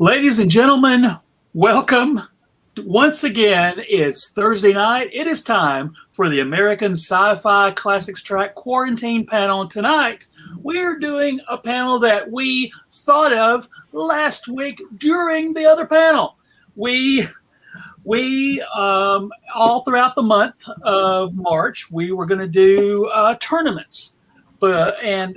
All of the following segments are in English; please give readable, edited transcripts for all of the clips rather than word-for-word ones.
Ladies and gentlemen, welcome. Once again, it's Thursday night. It is time for the American Sci-Fi Classics Track Quarantine Panel. Tonight, we're doing a panel that we thought of last week during the other panel. We all throughout the month of March, we were going to do tournaments. Wacky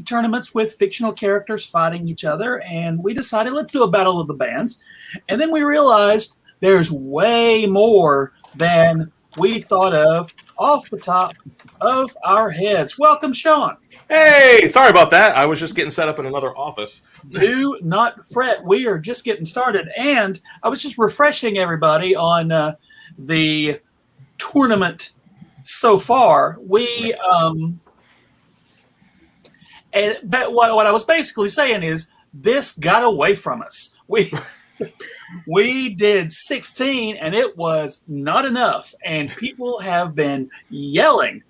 tournaments with fictional characters fighting each other. And we decided, let's do a battle of the bands. And then we realized there's way more than we thought of off the top of our heads. Welcome, Sean. Hey, sorry about that. I was just getting set up in another office. Do not fret. We are just getting started. And I was just refreshing everybody on the tournament so far. But what I was basically saying is this got away from us. We did 16 and it was not enough. And people have been yelling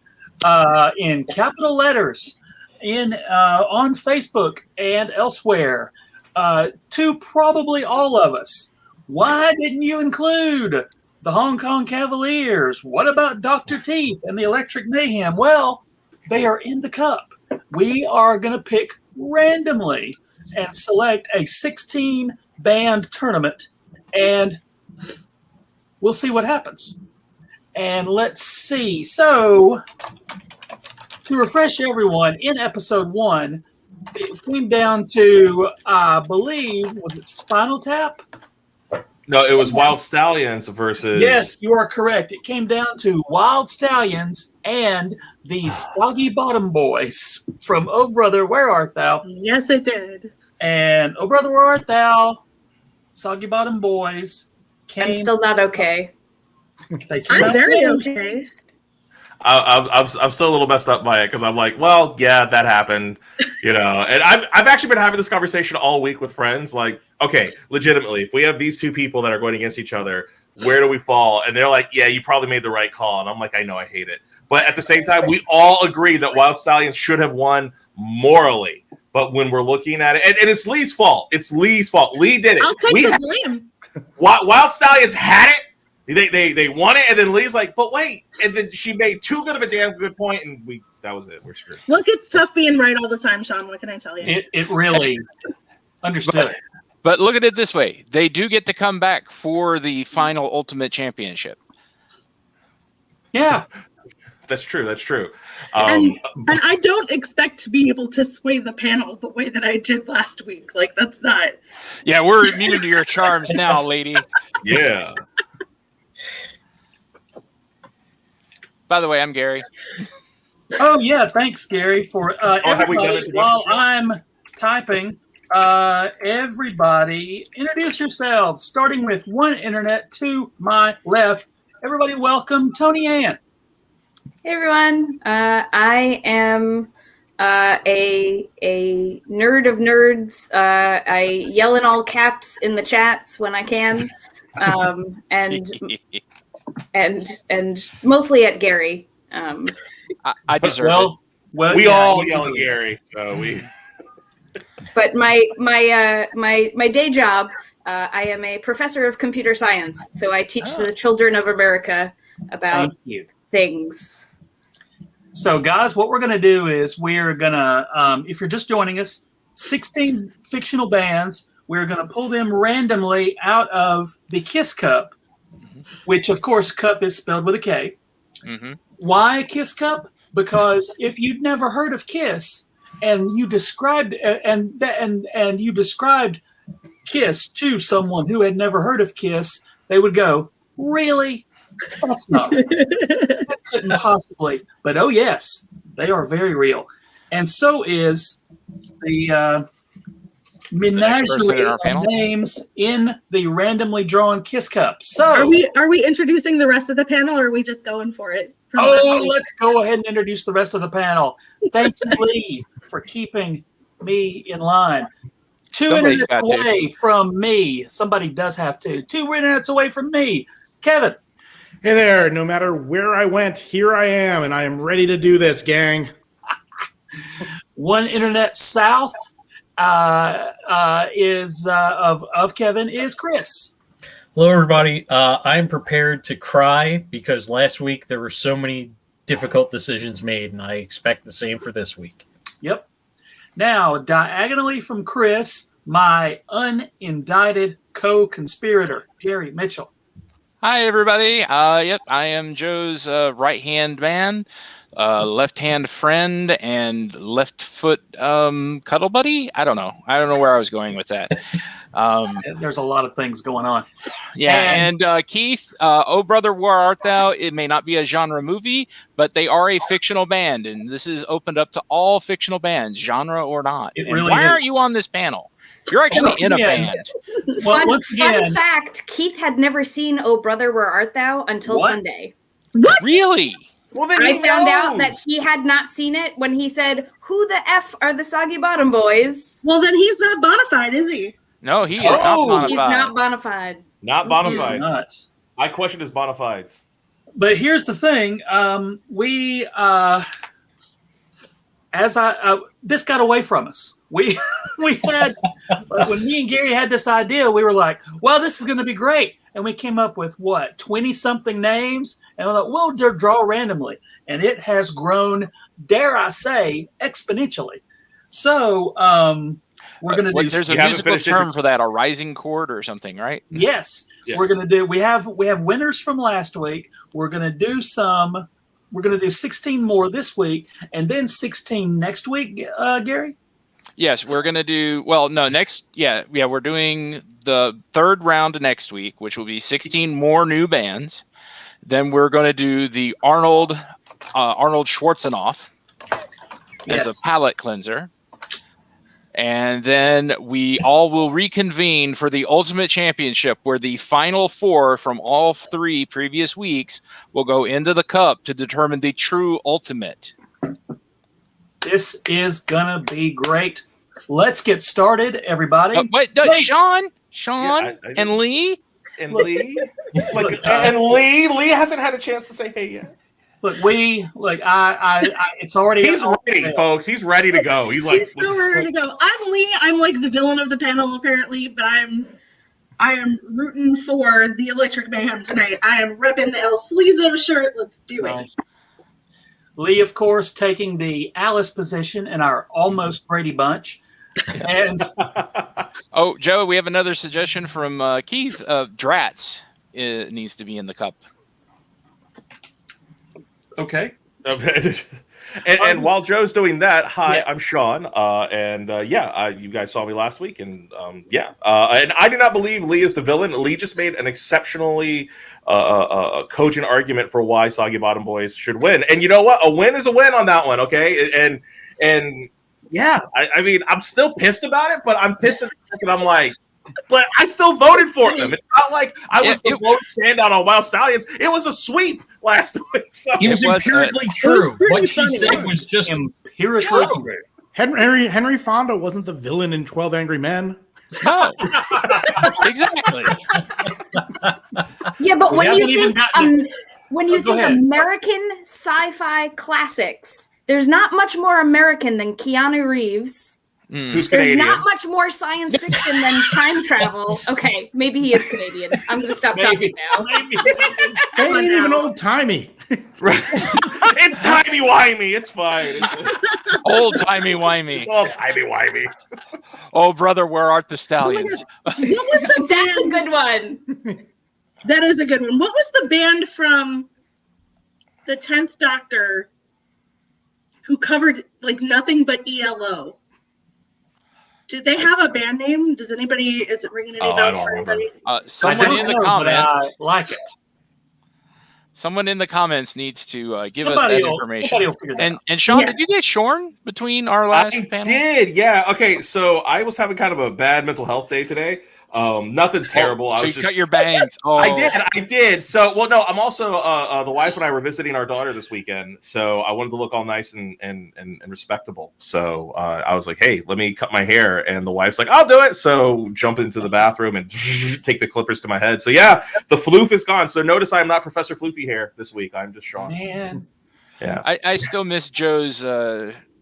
in capital letters on Facebook and elsewhere to probably all of us. Why didn't you include the Hong Kong Cavaliers? What about Dr. Teeth and the Electric Mayhem? Well, they are in the cup. We are going to pick randomly and select a 16-band tournament, and we'll see what happens. And let's see. So, to refresh everyone, in episode 1, it came down to, I believe, was it Spinal Tap? No, it was Wild Stallions versus... Yes, you are correct. It came down to Wild Stallions and the Soggy Bottom Boys from Oh Brother, Where Art Thou? Yes, it did. And Oh Brother, Where Art Thou? Soggy Bottom Boys. I'm still not okay. I'm very okay. I'm still a little messed up by it because I'm like, well, yeah, that happened, And I've actually been having this conversation all week with friends. Like, okay, legitimately, if we have these two people that are going against each other, where do we fall? And they're like, yeah, you probably made the right call. And I'm like, I know, I hate it. But at the same time, we all agree that Wild Stallions should have won morally. But when we're looking at it, and it's Lee's fault. It's Lee's fault. Lee did it. I'll take the blame. Wild Stallions had it. They won it, and then Lee's like, but wait, and then she made too good of a damn good point, and that was it. We're screwed. Look, it's tough being right all the time, Sean. What can I tell you? It really understood. But look at it this way: they do get to come back for the final Ultimate Championship. Yeah, that's true. That's true. And I don't expect to be able to sway the panel the way that I did last week. Like, that's not. Yeah, we're immune to your charms now, lady. Yeah. By the way, I'm Gary. Oh, yeah. Thanks, Gary, for everybody. While I'm typing, everybody, introduce yourselves, starting with one internet to my left. Everybody, welcome Tony Ann. Hey, everyone. I am a nerd of nerds. I yell in all caps in the chats when I can. And mostly at Gary. I deserve it. Well, we all yell at Gary, so we. But my day job, I am a professor of computer science, so I teach the children of America about things. So, guys, what we're going to do is we're going to, if you're just joining us, 16 fictional bands. We're going to pull them randomly out of the KISS Kup, which, of course, Kup is spelled with a K. Mm-hmm. Why KISS Kup? Because if you'd never heard of KISS and you described and you described KISS to someone who had never heard of KISS, they would go, "Really? That's not real. That couldn't possibly." But oh yes, they are very real, and so is the menagerie of names in the randomly drawn KISS Kup. So are we introducing the rest of the panel, or are we just going for it? Let's go ahead and introduce the rest of the panel. Thank you, Lee, for keeping me in line. Two internets away from me. Somebody does have to. 2 internets away from me. Kevin. Hey there. No matter where I went, here I am, and I am ready to do this, gang. 1 internet south of Kevin is Chris. Hello, everybody. I'm prepared to cry because last week there were so many difficult decisions made, and I expect the same for this week. Yep. Now, diagonally from Chris, my unindicted co-conspirator, Jerry Mitchell. Hi, everybody. Yep, I am Joe's right-hand man, left-hand friend, and left foot cuddle buddy. I don't know where I was going with that. There's a lot of things going on. Yeah, and Keith, Oh Brother, Where Art Thou? It may not be a genre movie, but they are a fictional band, and this is opened up to all fictional bands, genre or not. Why aren't you on this panel? You're actually in a band. Fun fact, Keith had never seen Oh Brother, Where Art Thou until Sunday. What? Really? Well, then I found out that he had not seen it when he said, "Who the F are the Soggy Bottom Boys?" Well, then he's not bona fide, is he? No, he is not bona fide. He's not bona fide. Not bona fide. Not. My question is bona fides. But here's the thing: this got away from us. We had when me and Gary had this idea, we were like, "Well, this is going to be great," and we came up with 20-something names, and we're like, "We'll draw randomly," and it has grown, dare I say, exponentially. So we're going to do. There's a musical term for that, a rising chord or something, right? Yes, yeah. We're going to do. We have winners from last week. We're going to do some. We're going to do 16 more this week, and then 16 next week, Gary? Yes, we're going to do, we're doing the third round next week, which will be 16 more new bands. Then we're going to do the Arnold Schwarzenegger as a palate cleanser. And then we all will reconvene for the Ultimate Championship, where the final four from all three previous weeks will go into the cup to determine the true Ultimate. This is going to be great. Let's get started, everybody. Wait. Sean, and Lee? And Lee? And Lee hasn't had a chance to say hey yet. Look, it's already. He's ready, folks. He's ready to go. He's so ready to go. I'm Lee. I'm like the villain of the panel, apparently, but I am rooting for the Electric Mayhem tonight. I am repping the El Sleazo shirt. Let's do it. Nice. Lee, of course, taking the Alice position in our almost Brady bunch. And oh, Joe, we have another suggestion from Keith. Drats needs to be in the cup. Okay. And while Joe's doing that, hi, I'm Sean. You guys saw me last week, and and I do not believe Lee is the villain. Lee just made an exceptionally cogent argument for why Soggy Bottom Boys should win. And you know what? A win is a win on that one, okay? And I mean, I'm still pissed about it, but I'm pissed at the fact that I'm like, but I still voted for them. It's not like I was the vote standout on Wild Stallions. It was a sweep last week. So. It was empirically true. What she said was just empirically true. Henry Fonda wasn't the villain in 12 Angry Men. No, exactly. Yeah, but when you think American Sci-Fi Classics, there's not much more American than Keanu Reeves. Who's There's Canadian? not much more science fiction than time travel. Okay, maybe he is Canadian. I'm going to stop talking now. They ain't even old timey. Right. It's timey-wimey. It's fine. Old timey-wimey. It's all timey-wimey. Oh, brother, where art the stallions? What was the That's a band? good one. That is a good one. What was the band from the 10th Doctor who covered like nothing but ELO? Did they have a band name? Is it ringing any bells for anybody? Someone in the comments. I like it. Someone in the comments needs to give Somebody us that will information. figure that out. And Sean, did you get shorn between our last panel? I did, yeah. Okay, so I was having kind of a bad mental health day today. Nothing terrible. So you cut your bangs. Oh. I did. So, well, no, I'm also the wife and I were visiting our daughter this weekend, so I wanted to look all nice and respectable. So I was like, hey, let me cut my hair, and the wife's like, I'll do it. So jump into the bathroom and take the clippers to my head. So yeah, the floof is gone. So notice I'm not Professor Floofy hair this week. I'm just Sean. Man, yeah. I still miss Joe's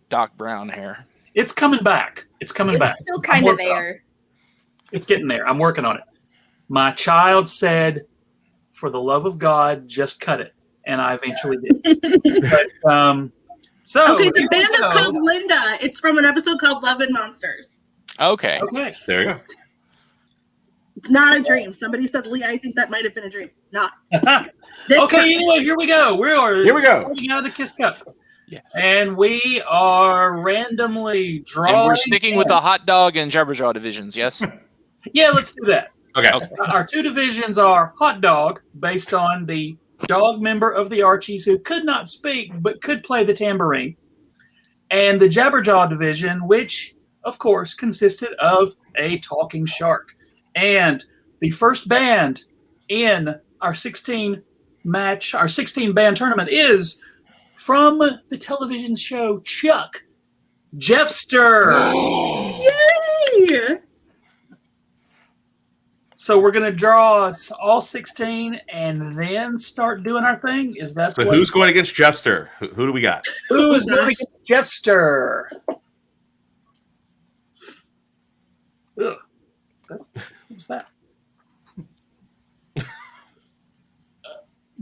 Doc Brown hair. it's coming back. It's coming back. It's still I'm kind of working on it. there. It's getting there. I'm working on it. My child said, for the love of God, just cut it. And I eventually did. But, so Okay, the here band we is go. called Linda. It's from an episode called Love and Monsters. Okay. Okay. There you It's not a dream. Somebody said, Lee, I think that might have been a dream. Not. This Okay, time. anyway, here we go. Here we go. Starting out of the KISS Kup. Yeah. And we are randomly drawing. And we're sticking with the hot dog and Jabberjaw divisions, yes? Yeah, let's do that. Okay. Our two divisions are hot dog, based on the dog member of the Archies who could not speak but could play the tambourine, and the Jabberjaw division, which, of course, consisted of a talking shark. And the first band in our 16 band tournament is from the television show Chuck, Jeffster. Yay! So we're going to draw all 16 and then start doing our thing? Is that So who's going against Jeffster? Who do we got? Who is going against Jeffster? Ugh. What's that?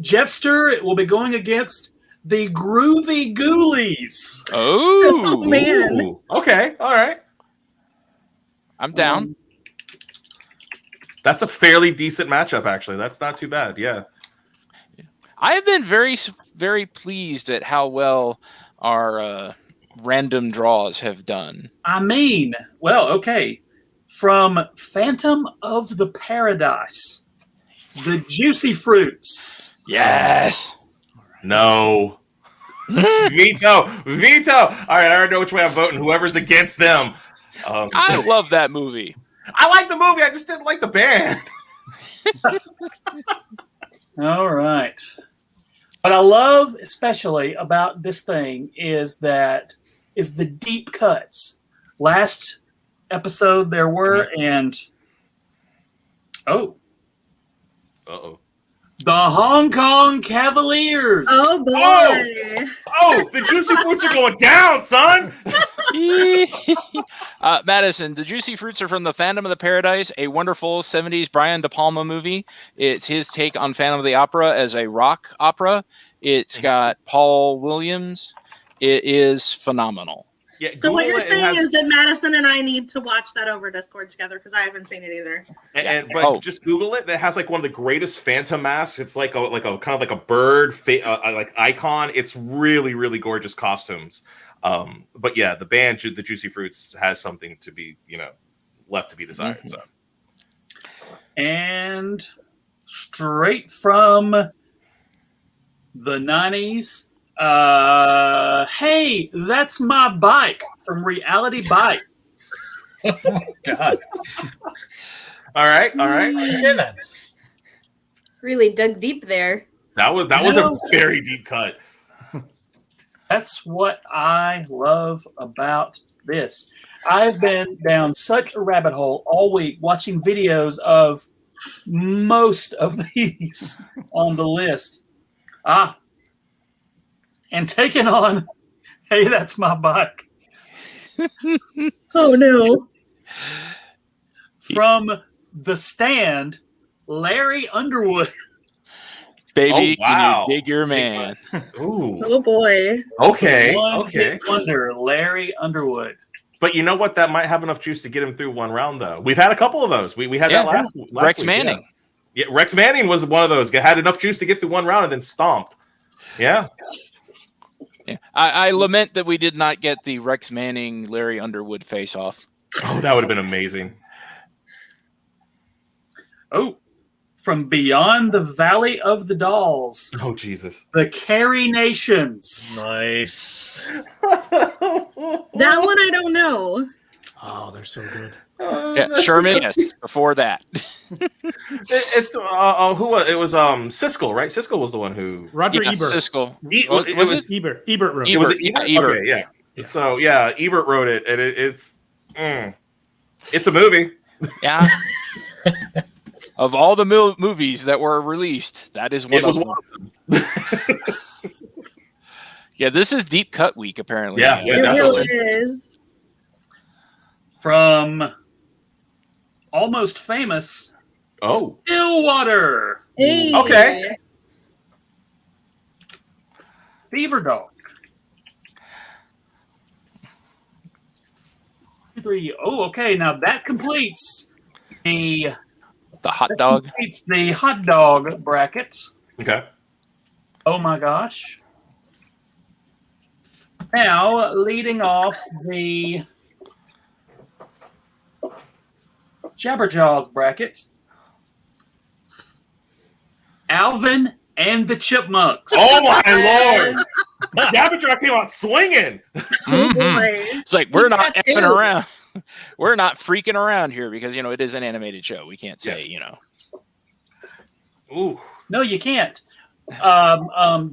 Jeffster will be going against the Groovy Ghoulies. Oh, Man. Ooh, okay. All right. I'm down. That's a fairly decent matchup, actually. That's not too bad. Yeah. I have been very, very pleased at how well our random draws have done. I mean, well, okay. From Phantom of the Paradise, the Juicy Fruits. Yes. No. Veto. All right. I already know which way I'm voting. Whoever's against them. I love that movie. I like the movie. I just didn't like the band. All right. What I love especially about this thing is the deep cuts. Last episode there were, and Uh-oh. the Hong Kong Cavaliers. Oh, boy. Oh, the Juicy Fruits are going down, son. Madison, the Juicy Fruits are from the Phantom of the Paradise, a wonderful 70s Brian De Palma movie. It's his take on Phantom of the Opera as a rock opera. It's got Paul Williams. It is phenomenal. Yeah, So what Google you're it. It saying has- is that Madison and I need to watch that over Discord together because I haven't seen it either. But just Google it. It has like one of the greatest phantom masks. It's like a kind of like a bird like icon. It's really, really gorgeous costumes. But yeah, the band, the Juicy Fruits, has something to be, left to be desired. So, And straight from the 90s, hey, that's my bike from Reality Bites. God. all right. Really dug deep there. That was a very deep cut. That's what I love about this. I've been down such a rabbit hole all week watching videos of most of these on the list. And taking on, hey, that's my bike. Oh, no. From The Stand, Larry Underwood. Baby, Oh, wow. can you dig your man? Ooh. Oh, boy. Okay. One hit wonder, Larry Underwood. But you know what? That might have enough juice to get him through one round, though. We've had a couple of those. We had that last Rex week, Manning. Yeah, Rex Manning was one of those. Had enough juice to get through one round and then stomped. Yeah. Yeah. I lament that we did not get the Rex Manning, Larry Underwood face-off. Oh, that would have been amazing. Oh, from Beyond the Valley of the Dolls, Oh, Jesus. the Carrie Nations. Nice. That one I don't know. Oh, they're so good. Yeah, Sherman, yes, before that. It's who was it? Was Siskel, right? Siskel was the one who Roger Yeah, Ebert. Siskel. Was it Ebert wrote. Ebert. Was it Ebert? Yeah, Ebert. Okay, yeah. So yeah, Ebert wrote it, and it's a movie. Yeah. Of all the movies that were released, that is one It was of them. one of them. Yeah, this is deep cut week, apparently. Yeah, It definitely. really is. from Almost Famous, Oh, Stillwater, Hey. okay. Fever Dog. 3. Oh, okay. Now that completes the hot dog. hot dog bracket. Okay. Oh my gosh. Now, leading off the Jabberjaws bracket, Alvin and the Chipmunks. Oh my lord! Jabberjaw came out swinging. Oh Mhm. boy. It's like we're not got effing two. around. We're not freaking around here because it is an animated show. We can't say Ooh. No, you can't.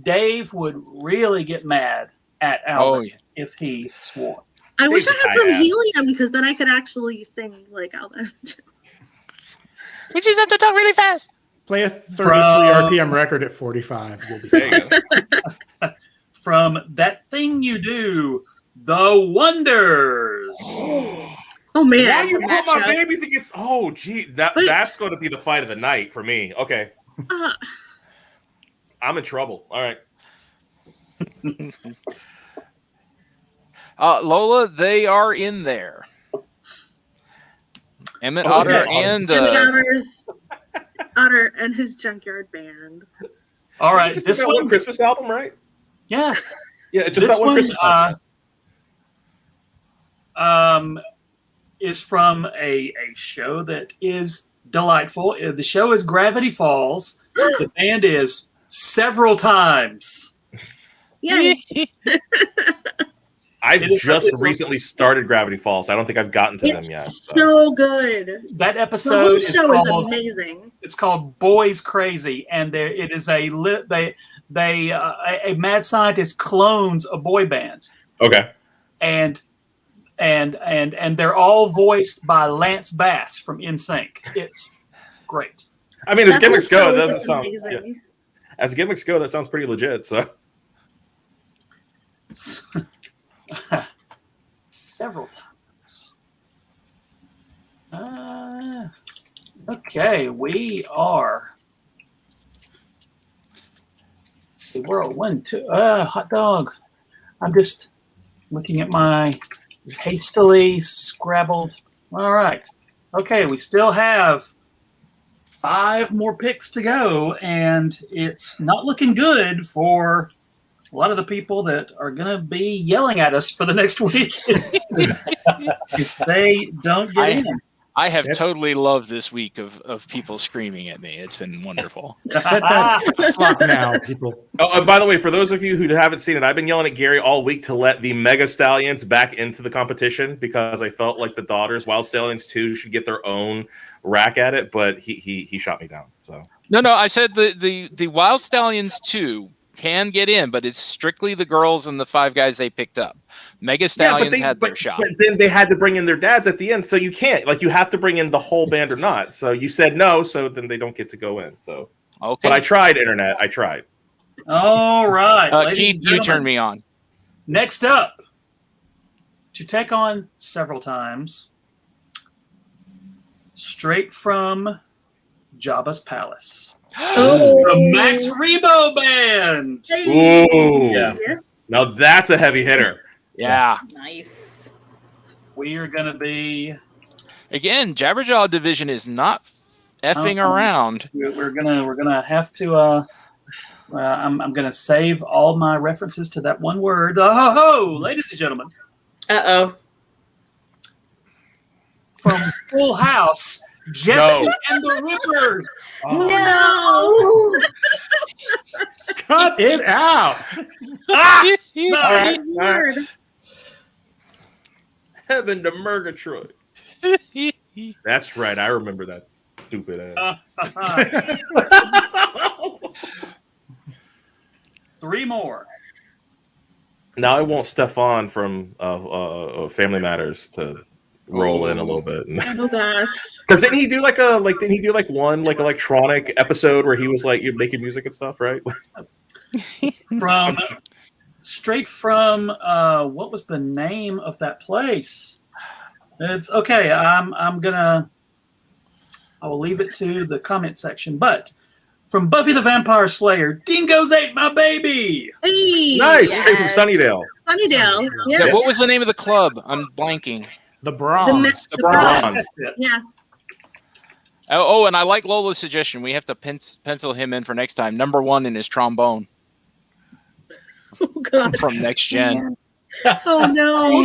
Dave would really get mad at Alvin Oh yeah. if he swore. I wish I Dave's a had some high ass. helium because then I could actually sing like Alvin. We just have to talk really fast. Play a 33 From- RPM record at 45. You'll be There fine. you go. From That Thing You Do, The Oneders. Oh Why man. you put my matchup. babies against? Oh, gee, Wait. that's going to be the fight of the night for me. Okay, Uh, I'm in trouble. All right. Lola, they are in there. Emmett Oh, Otter yeah. and Otter and his junkyard band. All right, Just this that one, Christmas album, right? yeah, Yeah, just this that one one Christmas album. Is from a show that is delightful. The show is Gravity Falls. The band is Several Times. Yay. I've It is- just it's- recently started Gravity Falls. I don't think I've gotten to It's them yet. so good. That The whole episode is show is called amazing. It's called Boys Crazy, and it is a mad scientist clones a boy band, Okay. and they're all voiced by Lance Bass from NSYNC. It's great. I mean, as That whole gimmicks go, show it is doesn't sound. amazing. Yeah. As gimmicks go, that sounds pretty legit. So. Several times. Okay, we are. Let's see, we're at 1, 2. Hot dog. I'm just looking at my hastily scrabbled. All right. Okay, we still have 5 more picks to go, and it's not looking good for a lot of the people that are going to be yelling at us for the next week if they don't get in. I have Set- totally loved this week of people screaming at me. It's been wonderful. Set that caps lock now, people. Oh, and by the way, for those of you who haven't seen it, I've been yelling at Gary all week to let the Mega Stallions back into the competition because I felt like the daughters, Wild Stallions 2, should get their own rack at it, but he shot me down. So No, I said the Wild Stallions 2 can get in, but it's strictly the girls and the 5 guys they picked up. Mega Stallions had their shot. But then they had to bring in their dads at the end, so you can't. Like, you have to bring in the whole band or not. So you said no, so then they don't get to go in. So, Okay. but I tried, Internet. I tried. All right. ladies Keith, and you gentlemen. turn me on. Next up, to take on Several Times, straight from Jabba's Palace, Oh. the Max Rebo Band. Ooh. Yeah. Now that's a heavy hitter. Yeah. Nice. We are going to be. Again, Jabberjaw Division is not effing around. We're gonna have to. I'm gonna save all my references to that one word. Oh, ladies and gentlemen, Uh-oh. from Full House, Jesse and the Rippers. No. Cut it out. Ah! All right. Lord. Heaven to Murgatroyd. That's right. I remember that stupid ass. 3 more. Now I want Stefan from Family Matters to roll in a little bit. Oh gosh. Because didn't he do one electronic episode where he was like you're making music and stuff, right? From straight from what was the name of that place? It's okay. I will leave it to the comment section. But from Buffy the Vampire Slayer, Dingoes ate my baby. Hey, Nice, Yes. straight from Sunnydale. Sunnydale. Yeah, Yeah. what was the name of the club? I'm blanking. The bronze. The Bronze. That's it. Yeah. Oh, and I like Lola's suggestion. We have to pencil him in for next time. Number 1 in his trombone Oh God. from Next Gen. Oh no.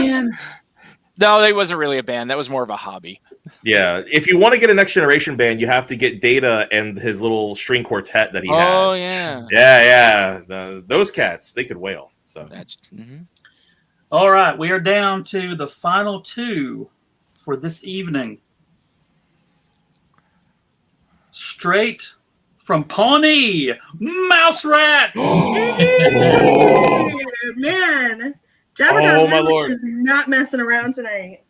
No, that wasn't really a band. That was more of a hobby. Yeah, if you want to get a Next Generation band, you have to get Data and his little string quartet that he Oh, had. yeah. Yeah. Those cats, they could wail. So That's All right, we are down to the final 2 for this evening. Straight from Pawnee, Mouse Rats. Hey, man. Jabberjaw Oh, my really Lord. is not messing around tonight.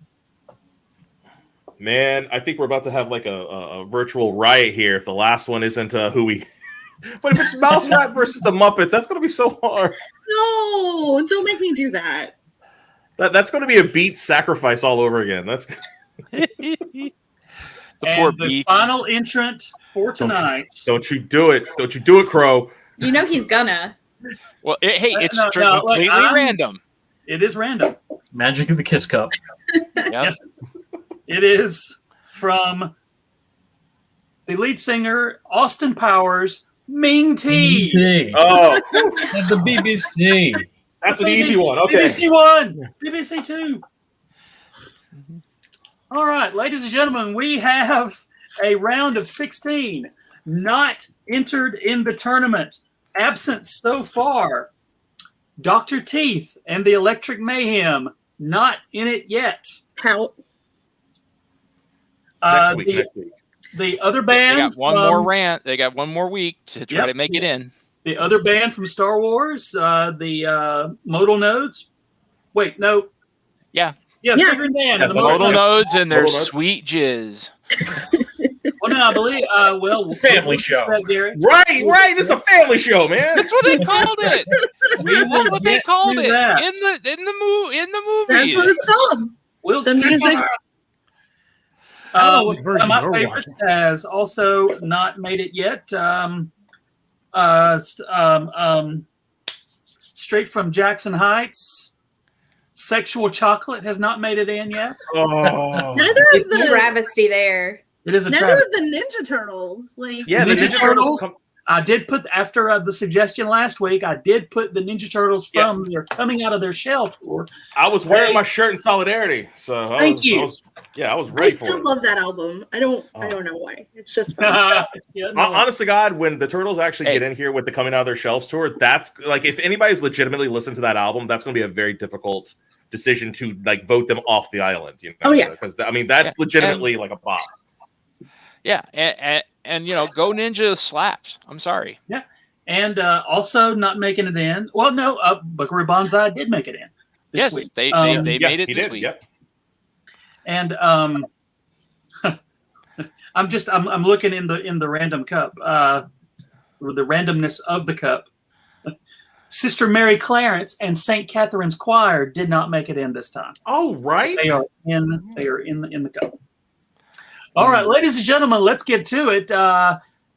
man, I think we're about to have like a virtual riot here if the last one isn't who we. But if it's Mouse Rat versus the Muppets, that's going to be so hard. No, don't make me do that. That's going to be a beat sacrifice all over again. That's the poor And the Beats. final entrant for tonight. don't you do it. Don't you do it, Crow. You know he's gonna. Well, hey, it's No, look, completely random. It is random. Magic of the Kiss Kup. Yeah. It is from the lead singer, Austin Powers, Ming T. BBC. Oh, And the BBC. that's an easy one. Okay. BBC 1, BBC 2. All right, ladies and gentlemen, we have a round of 16 not entered in the tournament. Absent so far, Dr. Teeth and the Electric Mayhem, not in it yet. How? Next week. The other They band, got one more rant. They got one more week to try to make it in. the other band from Star Wars, the Modal Nodes. Wait, no. Yeah. Yeah, Yeah. Figure and Dan. Yeah, and the the Modal Modal Nodes. nodes and their Modal nodes. sweet jizz. Well, no, I believe, Family show. Gary. Right. This is a family show, man. That's what they called it. That's what they get called to it that. in the movie. That's what it's called. We'll The music. I don't know what version One of you're my favorites has also not made it yet. Straight from Jackson Heights, Sexual Chocolate has not made it in yet. Oh. Neither of the Travesty there. It is a neither travesty. of the Ninja Turtles. Like Yeah, the Ninja Ninja Turtles. Turtles? I did put, after the suggestion last week, I did put the Ninja Turtles from their coming out of their shell tour. I was wearing my shirt in solidarity, so I was I ready for still it. love that album. I don't know why. It's just fun. Yeah, no. Honest to God, when the Turtles actually Hey. get in here with the coming out of their shells tour, that's like if anybody's legitimately listened to that album, that's going to be a very difficult decision to like vote them off the island. You know? Oh, yeah. Because I mean that's legitimately like a bop. Yeah, and you know, Go Ninja slaps. I'm sorry. And also not making it in. Well, no, Buckaroo Banzai did make it in this Yes, week. they Yeah, made it he this did, week. Yep. And I'm looking in the random cup, or the randomness of the cup. Sister Mary Clarence and St. Catherine's Choir did not make it in this time. Oh right. They are in the cup. All right, ladies and gentlemen, let's get to it.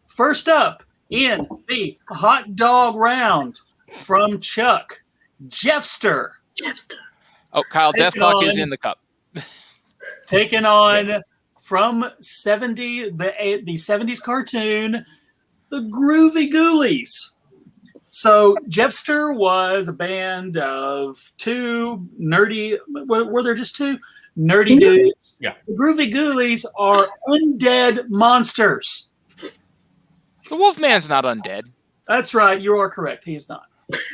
First up in the hot dog round from Chuck, Jeffster. Jeffster. Oh, Kyle, Take it Deathclock is on. in the cup. Taking on from the 70s cartoon, the Groovy Ghoulies. So Jeffster was a band of two nerdy, were there just two nerdy dudes? Yeah. The Groovy Ghoulies are undead monsters. The Wolfman's not undead. That's right, you are correct. He is not.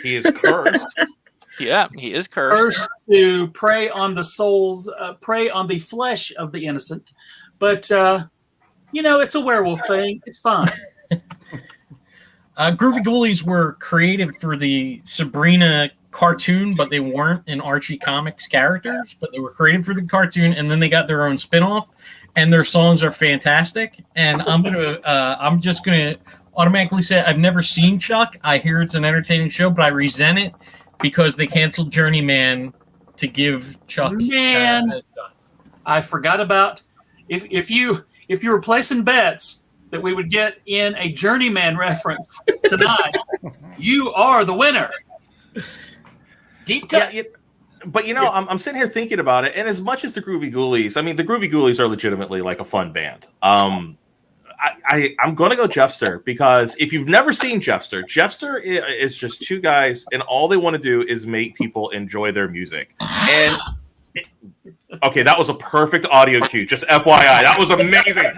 He is cursed. Yeah, he is cursed. First to prey on the souls, prey on the flesh of the innocent. But, it's a werewolf thing. It's fine. Groovy Ghoulies were created for the Sabrina cartoon, but they weren't in Archie Comics characters, but they were created for the cartoon, and then they got their own spin-off, and their songs are fantastic. And I'm just gonna automatically say I've never seen Chuck. I hear it's an entertaining show, but I resent it because they canceled Journeyman to give Chuck. Man. I forgot about if you were placing bets that we would get in a Journeyman reference tonight, you are the winner. Deep cut. Yeah, but I'm sitting here thinking about it, and as much as the Groovy Ghoulies, I mean, the Groovy Ghoulies are legitimately like a fun band. I'm going to go Jeffster, because if you've never seen Jeffster is just two guys, and all they want to do is make people enjoy their music. And okay, that was a perfect audio cue. Just FYI, that was amazing.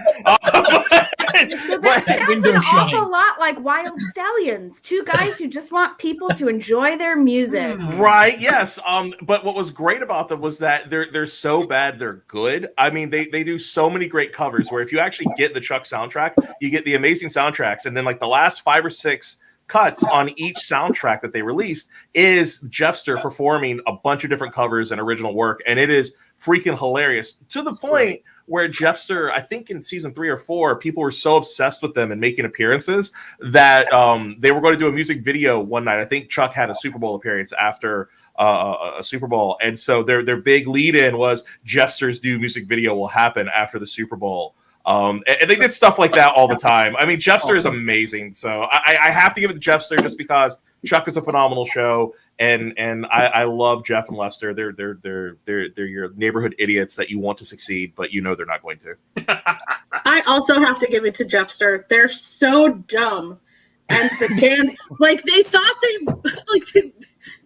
So that sounds an awful lot like Wild Stallions, two guys who just want people to enjoy their music. Right? Yes. But what was great about them was that they're so bad they're good. I mean, they do so many great covers. Where if you actually get the Chuck soundtrack, you get the amazing soundtracks, and then like the last 5 or 6 cuts on each soundtrack that they released is Jeffster performing a bunch of different covers and original work, and it is freaking hilarious, to the point where Jeffster, I think in season 3 or 4, people were so obsessed with them and making appearances that they were going to do a music video one night. I think Chuck had a Super Bowl appearance after a Super Bowl, and so their big lead-in was Jeffster's new music video will happen after the Super Bowl. And they did stuff like that all the time. I mean, Jeffster is amazing, so I have to give it to Jeffster just because Chuck is a phenomenal show, and I love Jeff and Lester. They're your neighborhood idiots that you want to succeed, but you know they're not going to. I also have to give it to Jeffster. They're so dumb, and the band, like, they thought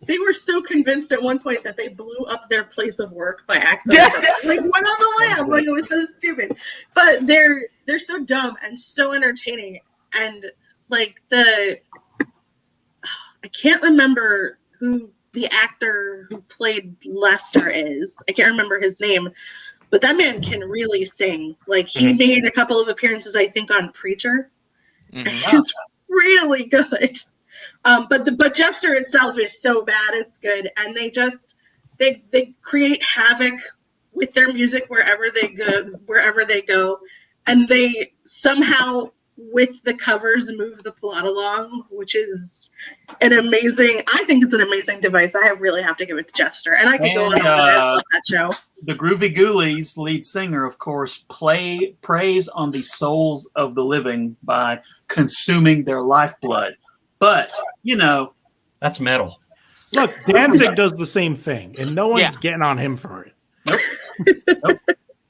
they were so convinced at one point that they blew up their place of work by accident. Yes! Like, went on the lamb. Like, it was so stupid. But they're so dumb and so entertaining. And like I can't remember who the actor who played Lester is. I can't remember his name. But that man can really sing. Like, he made a couple of appearances, I think, on Preacher. And he's really good. But Jeffster itself is so bad it's good, and they create havoc with their music wherever they go, and they somehow with the covers move the plot along, which is I think it's an amazing device. I really have to give it to Jeffster, and I could go on about that show. The Groovy Ghoulies lead singer, of course, preys on the souls of the living by consuming their lifeblood. But, That's metal. Look, Danzig does the same thing, and no one's getting on him for it. Nope.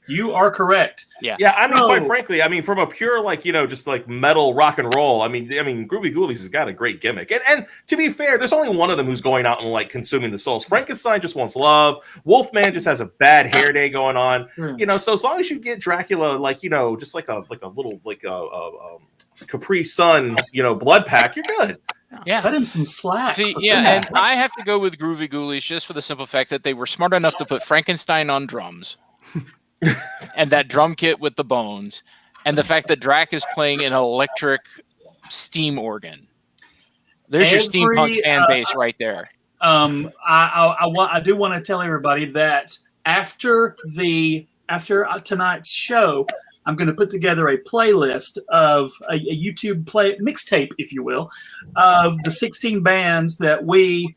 You are correct. Yeah. Yeah, I mean, quite frankly, from a pure, just like metal rock and roll, I mean, Groovy Ghoulies has got a great gimmick. And to be fair, there's only one of them who's going out and like consuming the souls. Frankenstein just wants love. Wolfman just has a bad hair day going on. So as long as you get Dracula, just like a little, Capri Sun, blood pack, you're good. Yeah. Cut him some slack. See, and I have to go with Groovy Ghoulies just for the simple fact that they were smart enough to put Frankenstein on drums. And that drum kit with the bones, and the fact that Drac is playing an electric steam organ. There's your steampunk fan base right there. I do want to tell everybody that after tonight's show, I'm going to put together a playlist of a YouTube mixtape, if you will, of the 16 bands that we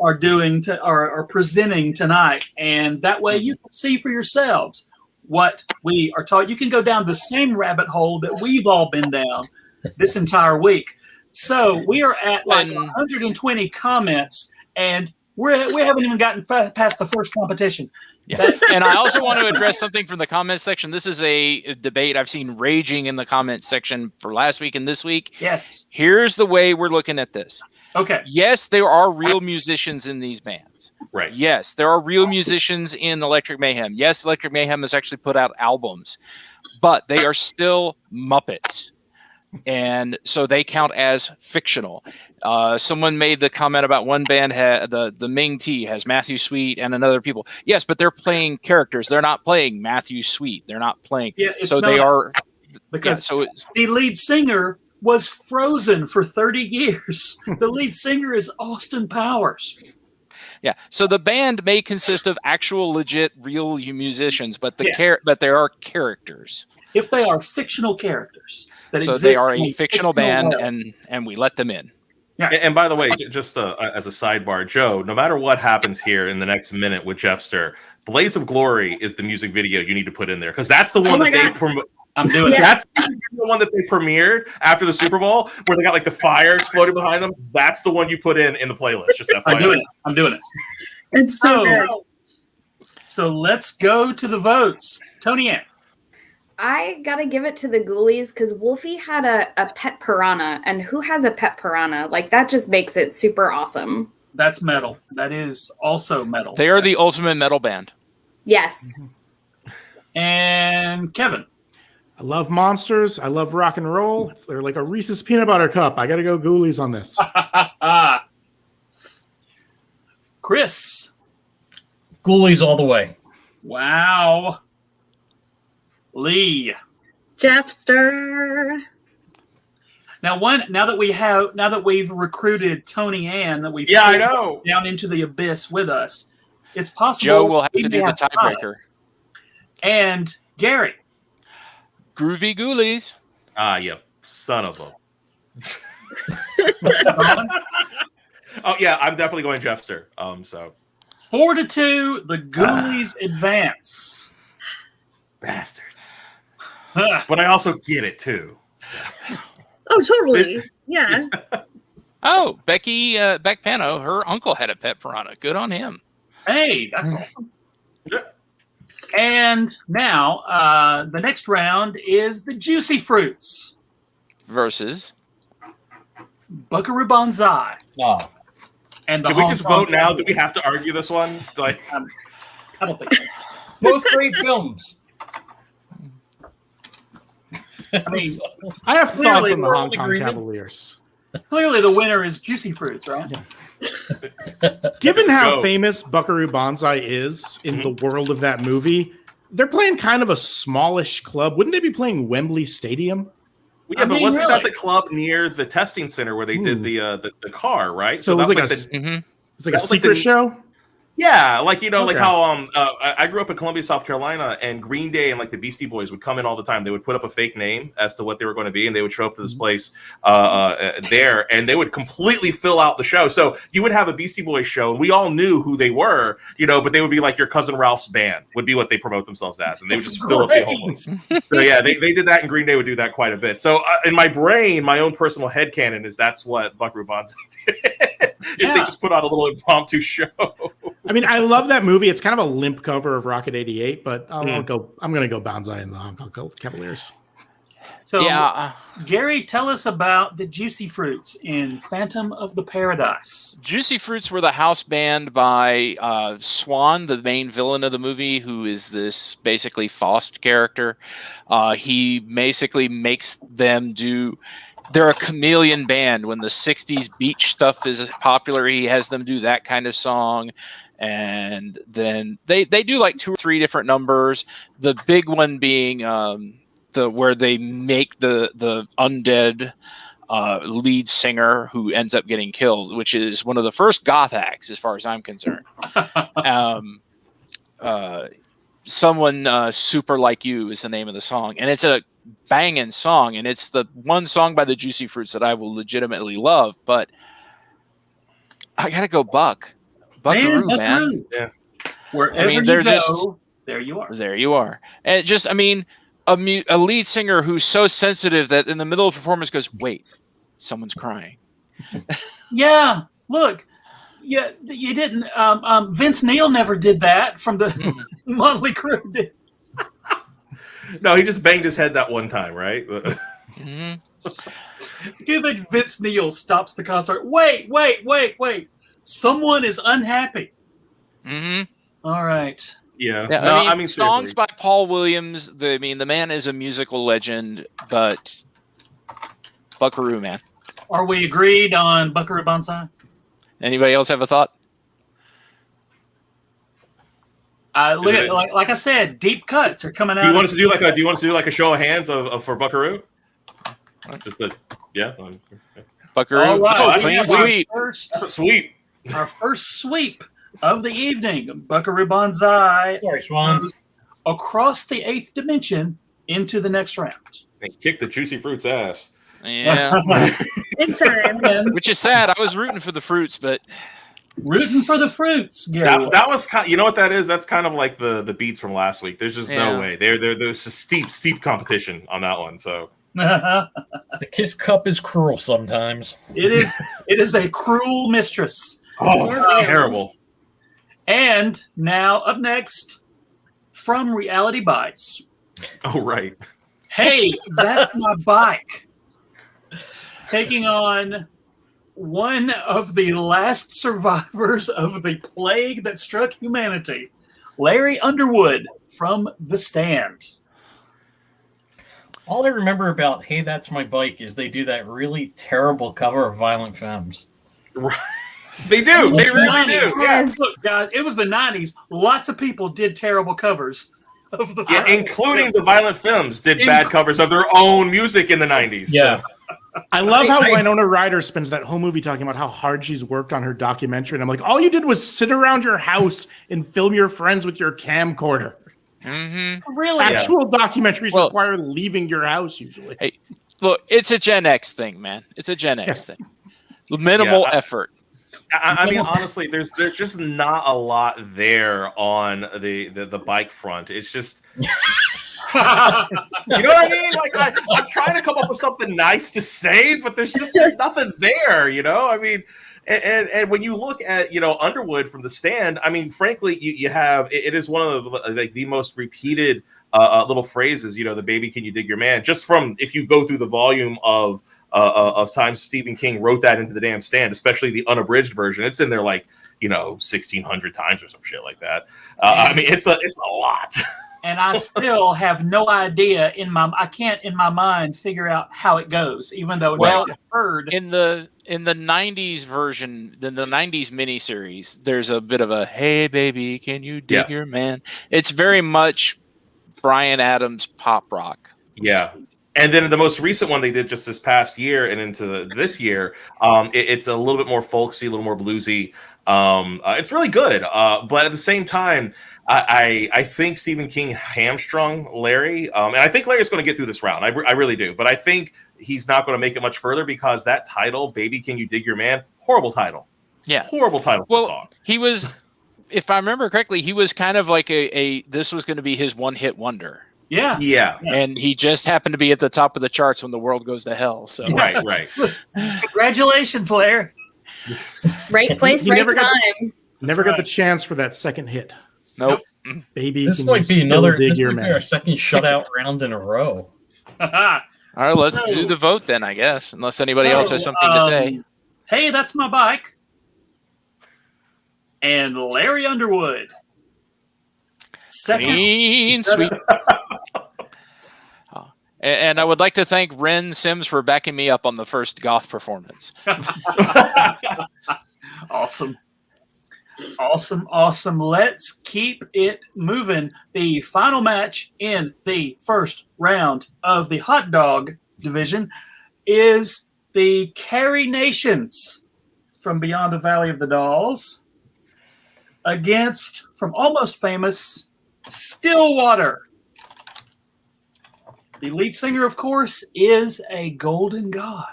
are doing are presenting tonight, and that way you can see for yourselves what we are taught. You can go down the same rabbit hole that we've all been down this entire week. So we are at 120 comments, and we haven't even gotten past the first competition. Yeah. And I also want to address something from the comment section. This is a debate I've seen raging in the comment section for last week and this week. Yes. Here's the way we're looking at this. Okay. Yes, there are real musicians in these bands. Right. Yes, there are real musicians in Electric Mayhem. Yes, Electric Mayhem has actually put out albums, but they are still Muppets. And so they count as fictional. Someone made the comment about one band, the Ming T has Matthew Sweet and another people. Yes, but they're playing characters. They're not playing Matthew Sweet. They're not playing. Yeah, they are. Because the lead singer was frozen for 30 years. The lead singer is Austin Powers. Yeah, so the band may consist of actual, legit, real musicians, but but there are characters. If they are fictional characters, so they are a fictional band, and we let them in. Yeah. And by the way, just as a sidebar, Joe, no matter what happens here in the next minute with Jeffster, Blaze of Glory is the music video you need to put in there because that's the one that they promote. I'm doing it. That's the one that they premiered after the Super Bowl, where they got like the fire exploding behind them. That's the one you put in the playlist. Just FYI. I'm doing it. It's so good. So let's go to the votes. Tony Ann. I gotta give it to the Ghoulies because Wolfie had a pet piranha, and who has a pet piranha? Like, that just makes it super awesome. That's metal. That is also metal. They are the ultimate metal band. Yes. And Kevin. I love monsters. I love rock and roll. They're like a Reese's peanut butter cup. I got to go Ghoulies on this. Chris. Ghoulies all the way. Wow. Lee. Jeffster. Now that we've recruited Tony Ann, that we've I know down into the abyss with us, it's possible Joe will have we to may do the have tiebreaker. And Gary. Groovy Ghoulies. You son of a. Oh yeah, I'm definitely going Jeffster. So 4-2, the Ghoulies advance. Bastards. But I also get it too. Oh, totally. Yeah. Oh, Beck Pano, her uncle had a pet piranha. Good on him. Hey, that's awesome. And now the next round is the Juicy Fruits Versus Buckaroo Banzai. Oh. And the Can we Hong just Kong vote now? Do we have to argue this one? Like, I don't think so. Both great films. I mean, I have Clearly, thoughts on the we're Hong all in Kong agreement. Cavaliers. clearly the winner is Juicy Fruits, right? Given how Go. famous Buckaroo Banzai is in the world of that movie, they're playing kind of a smallish club. Wouldn't they be playing Wembley Stadium? yeah, but wasn't really? that the club near the testing center where they did the car, right? So it was that like Mm-hmm. it's like a that was like secret the- show. Yeah, like like Okay. how I grew up in Columbia, South Carolina, and Green Day and like the Beastie Boys would come in all the time. They would put up a fake name as to what they were going to be, and they would show up to this place there, and they would completely fill out the show. So you would have a Beastie Boys show, and we all knew who they were, but they would be like your cousin Ralph's band would be what they promote themselves as, and they would just fill up the whole place. So yeah, they did that, and Green Day would do that quite a bit. So in my brain, my own personal headcanon is that's what Buckaroo Banzai did. Is they just put on a little impromptu show. I mean, I love that movie. It's kind of a limp cover of Rocket 88, but I'm going to go Banzai and the Hong Kong Cavaliers. So, Yeah. Gary, tell us about the Juicy Fruits in Phantom of the Paradise. Juicy Fruits were the house band by Swan, the main villain of the movie, who is this basically Faust character. He basically makes them do... They're a chameleon band. When the 60s beach stuff is popular, he has them do that kind of song. And then they do like 2 or 3 different numbers. The big one being where they make the undead lead singer who ends up getting killed, which is one of the first goth acts as far as I'm concerned. Someone Super Like You is the name of the song, and it's a banging song, and it's the one song by the Juicy Fruits that I will legitimately love. But I gotta go Buckaroo, man. Buckaroo. Yeah. Wherever you go, there you are. There you are. And just, I mean, a lead singer who's so sensitive that in the middle of the performance goes, wait, someone's crying. Yeah, look. Yeah, you didn't. Vince Neil never did that from the Motley Crue. Did. No, he just banged his head that one time, right? Mm-hmm. Do that. Vince Neil stops the concert. Wait. Someone is unhappy. Mm-hmm. All right. Yeah. Yeah, No, I mean songs seriously. by Paul Williams. The man is a musical legend, but Buckaroo, man. Are we agreed on Buckaroo Banzai? Anybody else have a thought? Look at, like I said, deep cuts are coming out. Do you want us to do like a show of hands for Buckaroo? Just yeah. Buckaroo. All right. Oh, We clean have sweep. That's a sweep. Our first sweep of the evening. Buckaroo Banzai Sorry, Swan. goes across the 8th dimension into the next round. And kick the Juicy Fruits ass. Yeah, Big time. which is sad. I was rooting for the fruits, but Rooting for the fruits, Gary. That was kind. You know what that is? That's kind of like the beats from last week. There's just Yeah. no way. There's a steep competition on that one. So The KISS Kup is cruel sometimes. It is a cruel mistress. it's terrible. And now up next from Reality Bites. Oh right. Hey, that's my bike. Taking on one of the last survivors of the plague that struck humanity, Larry Underwood from The Stand. All I remember about Hey, That's My Bike is they do that really terrible cover of Violent Femmes. Right. They do. They really do. Yeah. Yes. Look, guys, it was the 90s. Lots of people did terrible covers of the Yeah, including the Violent Femmes did bad covers of their own music in the 90s. Yeah. So. I love how I- Winona Ryder spends that whole movie talking about how hard she's worked on her documentary. And I'm like, all you did was sit around your house and film your friends with your camcorder. Really? Actual documentaries Well- require leaving your house usually. Hey, look, it's a Gen X thing, man. It's a Gen X thing. Minimal effort. I mean, honestly, there's just not a lot there on the bike front. It's just, you know what I mean? Like I'm trying to come up with something nice to say, but there's nothing there. You know, I mean, and when you look at Underwood from The Stand, I mean, frankly, you have it is one of the most repeated little phrases. The baby, can you dig your man? Just from if you go through the volume of times Stephen King wrote that into the damn Stand, especially the unabridged version. It's in there 1,600 times or some shit like that. I mean, it's a lot. And I still have no idea I can't in my mind figure out how it goes, even though now I've heard In the 90s version, in the 90s miniseries, there's a bit of a "Hey baby, can you dig your man?" It's very much Bryan Adams pop rock. Yeah. And then the most recent one they did just this past year and into this year, it's a little bit more folksy, a little more bluesy. It's really good. But at the same time, I think Stephen King hamstrung Larry. And I think Larry's going to get through this round. I really do. But I think he's not going to make it much further because that title, Baby, Can You Dig Your Man? Horrible title. Yeah. Horrible title for the song. He was, if I remember correctly, he was kind of like this was going to be his one-hit wonder. Yeah. Yeah. And he just happened to be at the top of the charts when the world goes to hell. So Right. Congratulations, Larry. Right place, You right never got time. Never got the chance for that second hit. Nope. Baby, This can might you be another. dig This your might be man? our second shutout round in a row. All right, let's do the vote then, I guess, unless anybody else has something to say. Hey, that's my bike. And Larry Underwood. Second. Clean sweep. And I would like to thank Ren Sims for backing me up on the first goth performance. Awesome. Let's keep it moving. The final match in the first round of the hot dog division is the Carrie Nations from Beyond the Valley of the Dolls against, from Almost Famous, Stillwater. The lead singer, of course, is a golden god.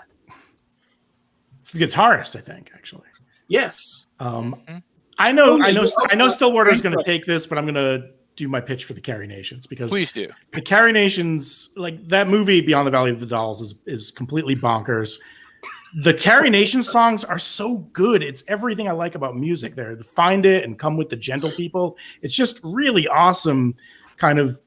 It's the guitarist, I think, actually. Yes. I know Stillwater is going to take this, but I'm going to do my pitch for the Carrie Nations because Please do. the Carrie Nations, like that movie Beyond the Valley of the Dolls, is completely bonkers. The Carrie Nation songs are so good. It's everything I like about music. There, Find It and Come With the Gentle People. It's just really awesome, kind of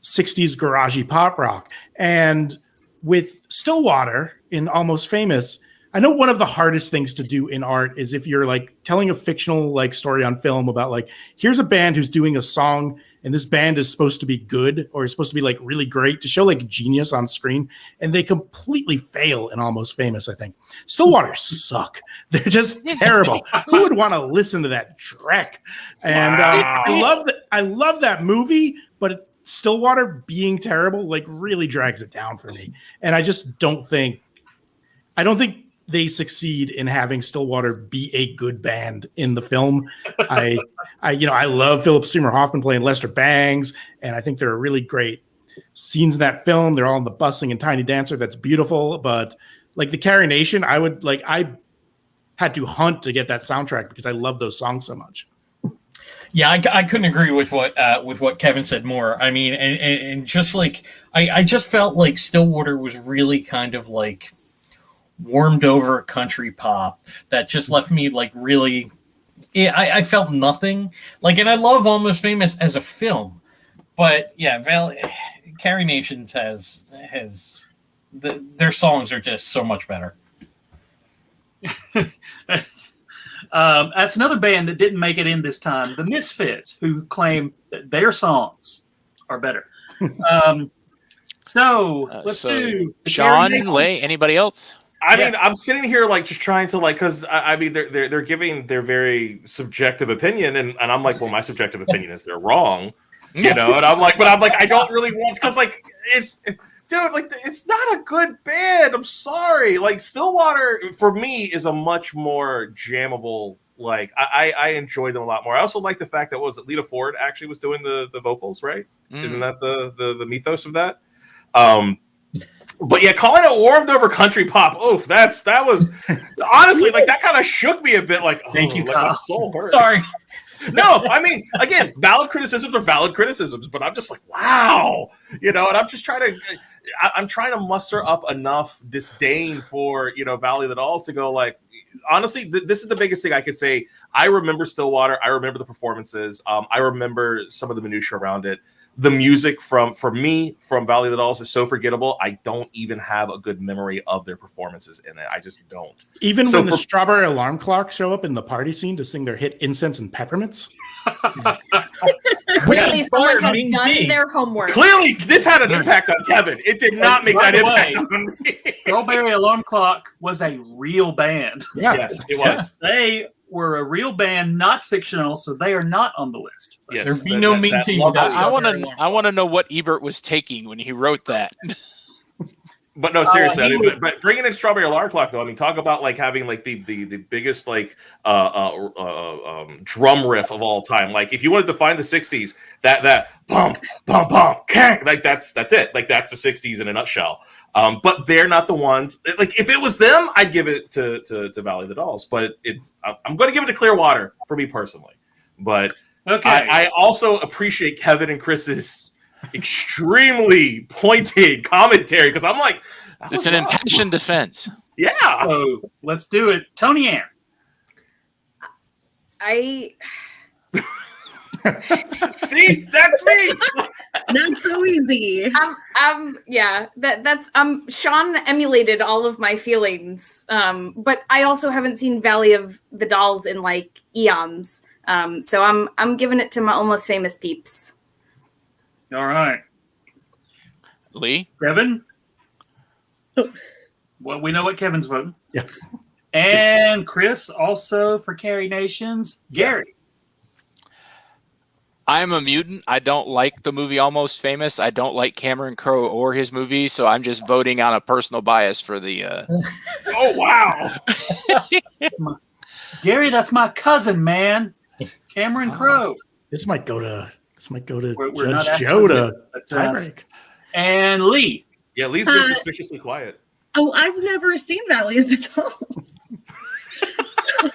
60s garagey pop rock. And with Stillwater in Almost Famous, I know one of the hardest things to do in art is if you're like telling a fictional like story on film about like, here's a band who's doing a song and this band is supposed to be good or is supposed to be like really great to show like genius on screen. And they completely fail in Almost Famous, I think. Stillwater suck. They're just terrible. Who would want to listen to that track? And I love that movie, but Stillwater being terrible like really drags it down for me. And I just don't think they succeed in having Stillwater be a good band in the film. I love Philip Seymour Hoffman playing Lester Bangs, and I think they're a really great scenes in that film. They're all in the busing and Tiny Dancer. That's beautiful. But like the Carrie Nation, I had to hunt to get that soundtrack because I love those songs so much. Yeah, I couldn't agree with what Kevin said more. I mean, and just like I just felt like Stillwater was really kind of like warmed over country pop that just left me like really. I felt nothing like, and I love Almost Famous as a film, but yeah, Carrie Nations has their songs are just so much better. That's another band that didn't make it in this time, the Misfits, who claim that their songs are better. Let's do Sean, Lay, anybody else? I mean, I'm sitting here like just trying to like, because I mean they're giving their very subjective opinion, and I'm like, well, my subjective opinion is they're wrong, you know, and I'm like, I don't really want, because like dude, like it's not a good band. I'm sorry. Like Stillwater for me is a much more jammable. Like I enjoy them a lot more. I also like the fact that Lita Ford actually was doing the vocals, right? Isn't that the mythos of that? But yeah, calling it warmed over country pop. Oof, that was honestly like that kind of shook me a bit. Like, thank you, like my soul hurt. Sorry. No, I mean, again, valid criticisms are valid criticisms, but I'm just like, wow, you know, and I'm just trying to muster up enough disdain for, you know, Valley of the Dolls to go like, honestly, this is the biggest thing I could say. I remember Stillwater. I remember the performances. I remember some of the minutia around it. The music from Valley of the Dolls is so forgettable. I don't even have a good memory of their performances in it. I just don't. Even when the Strawberry Alarm Clock show up in the party scene to sing their hit Incense and Peppermints. Clearly someone has done their homework. Clearly, this had an impact on Kevin. It did not make that impact on me. Strawberry Alarm Clock was a real band. Yeah. Yes, it was. They were a real band, not fictional, so they are not on the list. Yes, There'd be no mean team without I want to know what Ebert was taking when he wrote that. But no, seriously, I mean, but bringing in Strawberry Alarm Clock though, I mean, talk about like having like the biggest like drum riff of all time. Like if you wanted to find the '60s, that bump bump bump, like that's it. Like that's the '60s in a nutshell. But they're not the ones. Like if it was them, I'd give it to Valley of the Dolls. But I'm going to give it to Clearwater for me personally. But okay, I also appreciate Kevin and Chris's extremely pointed commentary because I'm like, it's an impassioned defense. Yeah. So let's do it, Tony Ann. See, that's me. Not so easy. Sean emulated all of my feelings, but I also haven't seen Valley of the Dolls in like eons, so I'm giving it to my Almost Famous peeps. All right, Lee, Kevin. Well, we know what Kevin's voting. Yeah, and Chris also for Carrie Nations. Gary. I'm a mutant. I don't like the movie Almost Famous. I don't like Cameron Crowe or his movies, so I'm just voting on a personal bias for the. Oh wow, Gary, that's my cousin, man. Cameron Crowe. This might go to We're Judge Joe to tiebreak. And Lee. Yeah, Lee's been suspiciously quiet. Oh, I've never seen Valley of the Dolls. I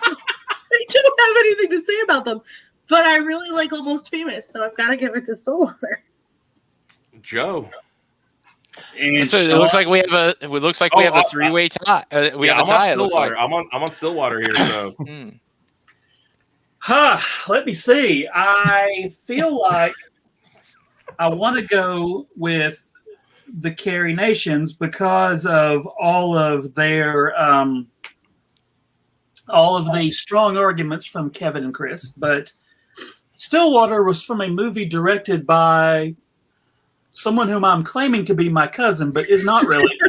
don't have anything to say about them. But I really like Almost Famous, so I've got to give it to Stillwater. Joe. And so it looks like we have a three-way tie. We have a tie. I'm on Stillwater. I'm on Stillwater here. So. Let me see. I feel like I want to go with the Carrie Nations because of all of their all of the strong arguments from Kevin and Chris, but Stillwater was from a movie directed by someone whom I'm claiming to be my cousin, but is not really.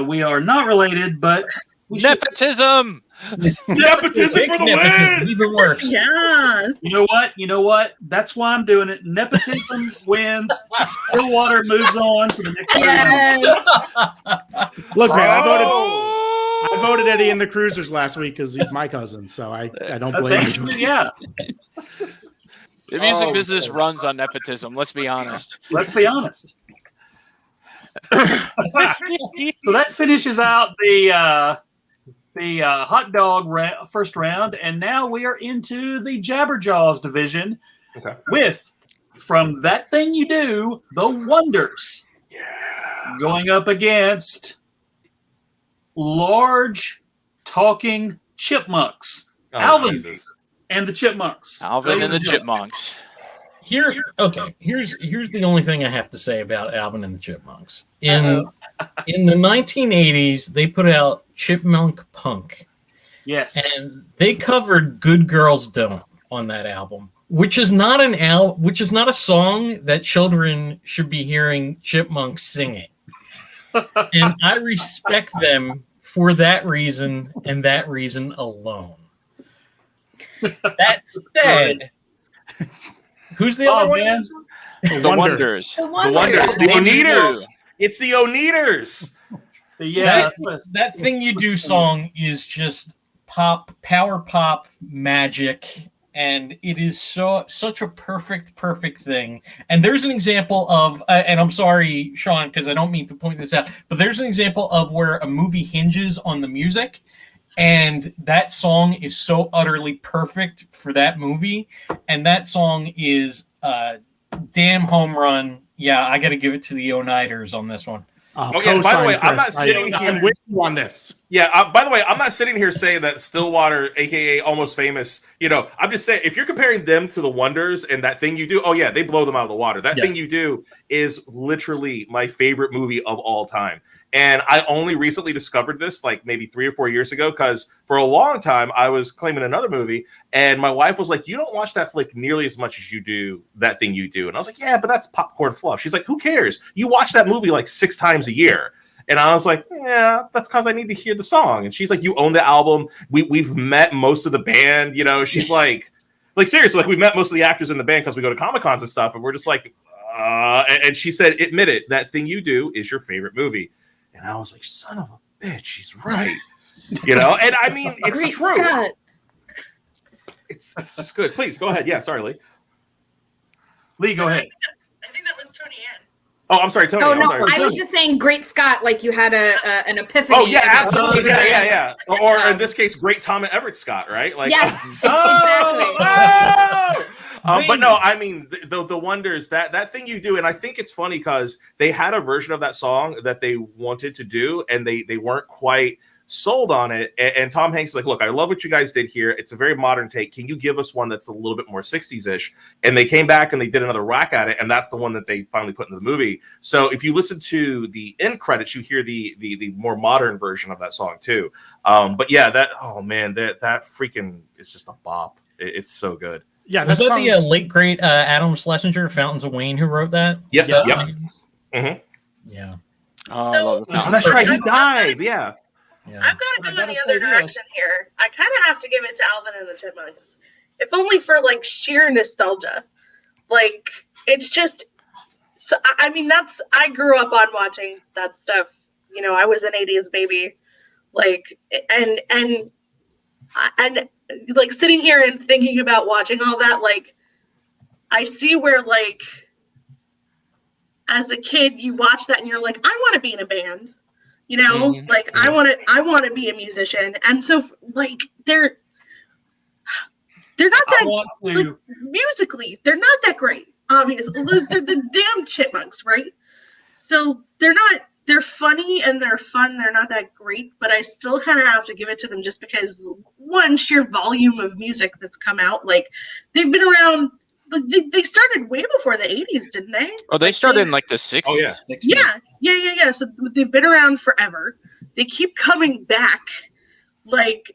We are not related, but nepotism. Nepotism for the win. Even worse. Yes. You know what? That's why I'm doing it. Nepotism wins. Stillwater moves on to the next round. Look, man, I voted Eddie in the Cruisers last week because he's my cousin, so I don't blame you. Yeah. The music business runs on nepotism. Let's be honest. Let's be honest. So that finishes out the hot dog first round, and now we are into the Jabberjaws division with From That Thing You Do, the Wonders, going up against Large Talking Chipmunks, Alvin and the Chipmunks. Alvin and the Chipmunks. Here's the only thing I have to say about Alvin and the Chipmunks. In the 1980s, they put out Chipmunk Punk. Yes. And they covered Good Girls Don't on that album, which is not a song that children should be hearing chipmunks singing. And I respect them for that reason and that reason alone. That said, who's the other one? The Wonders. The Wonders. The Oneders. It's the Oneders. That Thing You Do song is just power pop magic, and it is such a perfect thing. And there's an example of, and I'm sorry, Sean, because I don't mean to point this out, but there's an example of where a movie hinges on the music, and that song is so utterly perfect for that movie. And that song is damn home run. Yeah, I got to give it to the Oneders on this one. Okay, by the way, I'm not sitting here. I'm with you on this. Yeah, by the way, I'm not sitting here saying that Stillwater, aka Almost Famous, I'm just saying if you're comparing them to the Wonders and That Thing You Do, oh yeah, they blow them out of the water. That Thing You Do is literally my favorite movie of all time. And I only recently discovered this like maybe 3 or 4 years ago, because for a long time I was claiming another movie, and my wife was like, you don't watch that flick nearly as much as you do That Thing You Do. And I was like, yeah, but that's popcorn fluff. She's like, who cares? You watch that movie like 6 times a year. And I was like, yeah, that's because I need to hear the song. And she's like, you own the album. We've met most of the band. She's like seriously, like we've met most of the actors in the band because we go to Comic-Cons and stuff. And we're just like, and she said, admit it, That Thing You Do is your favorite movie. And I was like, son of a bitch, she's right. And I mean, it's Great true. Scott. It's just good. Please go ahead. Yeah, sorry, Lee. Lee, go ahead. I think that was Tony Ann. Oh, I'm sorry, Tony. Oh, I'm no, sorry. I was just saying Great Scott, like you had an epiphany. Oh, yeah, absolutely. Yeah. Or in this case, Great Tom and Everett Scott, right? Like, yes, exactly. But no, I mean, the Wonders, that Thing You Do, and I think it's funny because they had a version of that song that they wanted to do, and they weren't quite sold on it. And Tom Hanks is like, look, I love what you guys did here. It's a very modern take. Can you give us one that's a little bit more 60s-ish? And they came back and they did another whack at it, and that's the one that they finally put into the movie. So if you listen to the end credits, you hear the more modern version of that song too. But yeah, that freaking is just a bop. It's so good. Yeah, was that the late great Adam Schlesinger, Fountains of Wayne, who wrote that? Yep. Mm-hmm. Yeah. Oh, that's right. He died. Yeah. I've got to go in the other direction here. I kind of have to give it to Alvin and the Chipmunks, if only for like sheer nostalgia. Like it's just, so I mean I grew up on watching that stuff. I was an '80s baby, like and like sitting here and thinking about watching all that. Like I see where like as a kid you watch that and you're like, I want to be in a band. Like I want to be a musician, and so like they're not that musically. They're not that great. Obviously, they're the damn Chipmunks, right? So they're not. They're funny and they're fun. They're not that great, but I still kind of have to give it to them just because one sheer volume of music that's come out. Like they've been around. They started way before the 80s, didn't they? Oh, they started in like the 60s. Oh, yeah. Yeah. So they've been around forever. They keep coming back. Like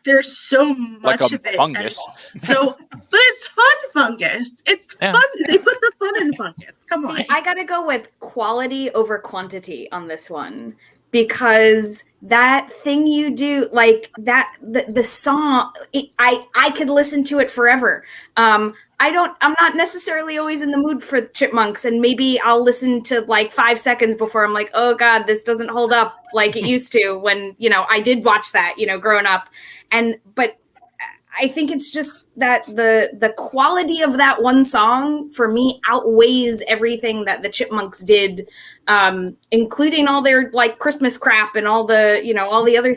there's so much like a of it. fungus. But it's fun fungus. It's fun. They put the fun in fungus. Come on. I gotta go with quality over quantity on this one, because That Thing You Do, like that, the song, I could listen to it forever. I'm not necessarily always in the mood for Chipmunks, and maybe I'll listen to like 5 seconds before I'm like, oh God, this doesn't hold up like it used to when, I did watch that, growing up. But I think it's just that the quality of that one song for me outweighs everything that the Chipmunks did, including all their like Christmas crap and all the, you know, all the other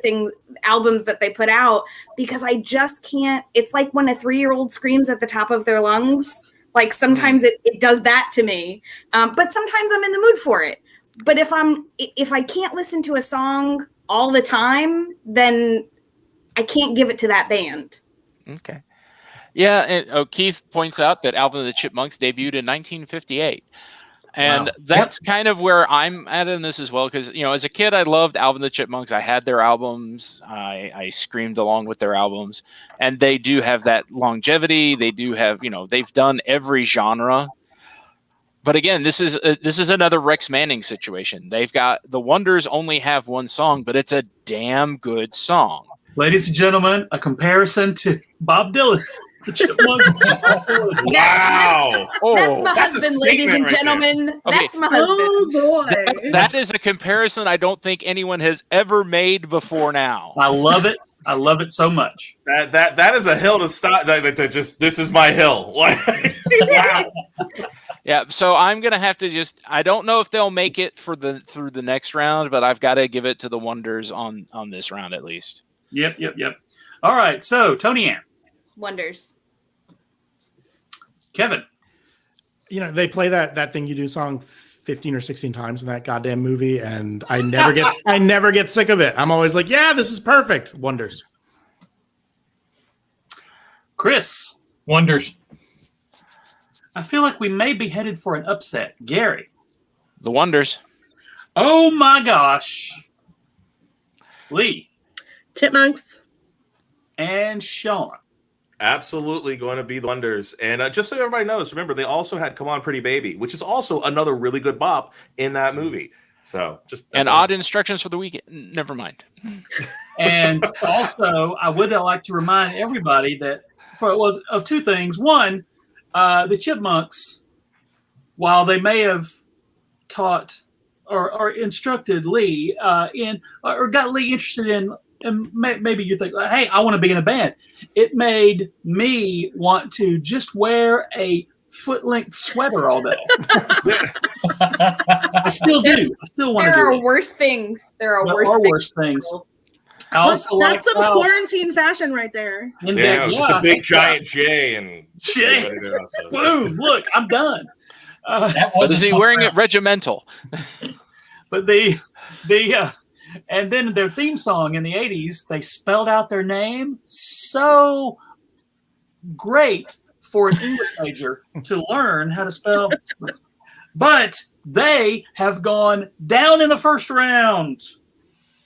albums that they put out, because I just can't. It's like when a 3-year-old screams at the top of their lungs. Like sometimes it does that to me, but sometimes I'm in the mood for it. But if I can't listen to a song all the time, then I can't give it to that band. Okay. Yeah, and Keith points out that Alvin the Chipmunks debuted in 1958. And that's kind of where I'm at in this as well, because, you know, as a kid, I loved Alvin the Chipmunks. I had their albums. I screamed along with their albums. And they do have that longevity. They do have, you know, they've done every genre. But again, this is another Rex Manning situation. They've got the Wonders only have one song, but it's a damn good song. Ladies and gentlemen, a comparison to Bob Dylan. Wow. That's my husband, ladies and gentlemen. There. Okay. That's my husband. Oh boy. That is a comparison I don't think anyone has ever made before now. I love it. I love it so much. That is a hill to stop. This is my hill. Wow. Yeah, so I'm gonna have to I don't know if they'll make it through the next round, but I've got to give it to the Wonders on this round at least. Yep. All right, so Tony Ann. Wonders. Kevin. You know, they play that Thing You Do song 15 or 16 times in that goddamn movie, and I never get sick of it. I'm always like, yeah, this is perfect. Wonders. Chris. Wonders. I feel like we may be headed for an upset. Gary. The Wonders. Oh my gosh. Lee. Chipmunks. And Sean. Absolutely going to be the Wonders. And just so everybody knows, remember, they also had Come On Pretty Baby, which is also another really good bop in that movie. So and odd instructions for the weekend. Never mind. And also, I would like to remind everybody that of two things. One, the Chipmunks, while they may have taught or instructed Lee or got Lee interested in, and maybe you think, hey, I want to be in a band. It made me want to just wear a foot-length sweater all day. I still do. I still want to do it. There are worse things. There are worse things. That's some quarantine fashion right there. Just a big giant J and J. Boom! Look, I'm done. Is he wearing it regimental? But and then their theme song in the 80s, they spelled out their name so great for an English major to learn how to spell. But they have gone down in the first round.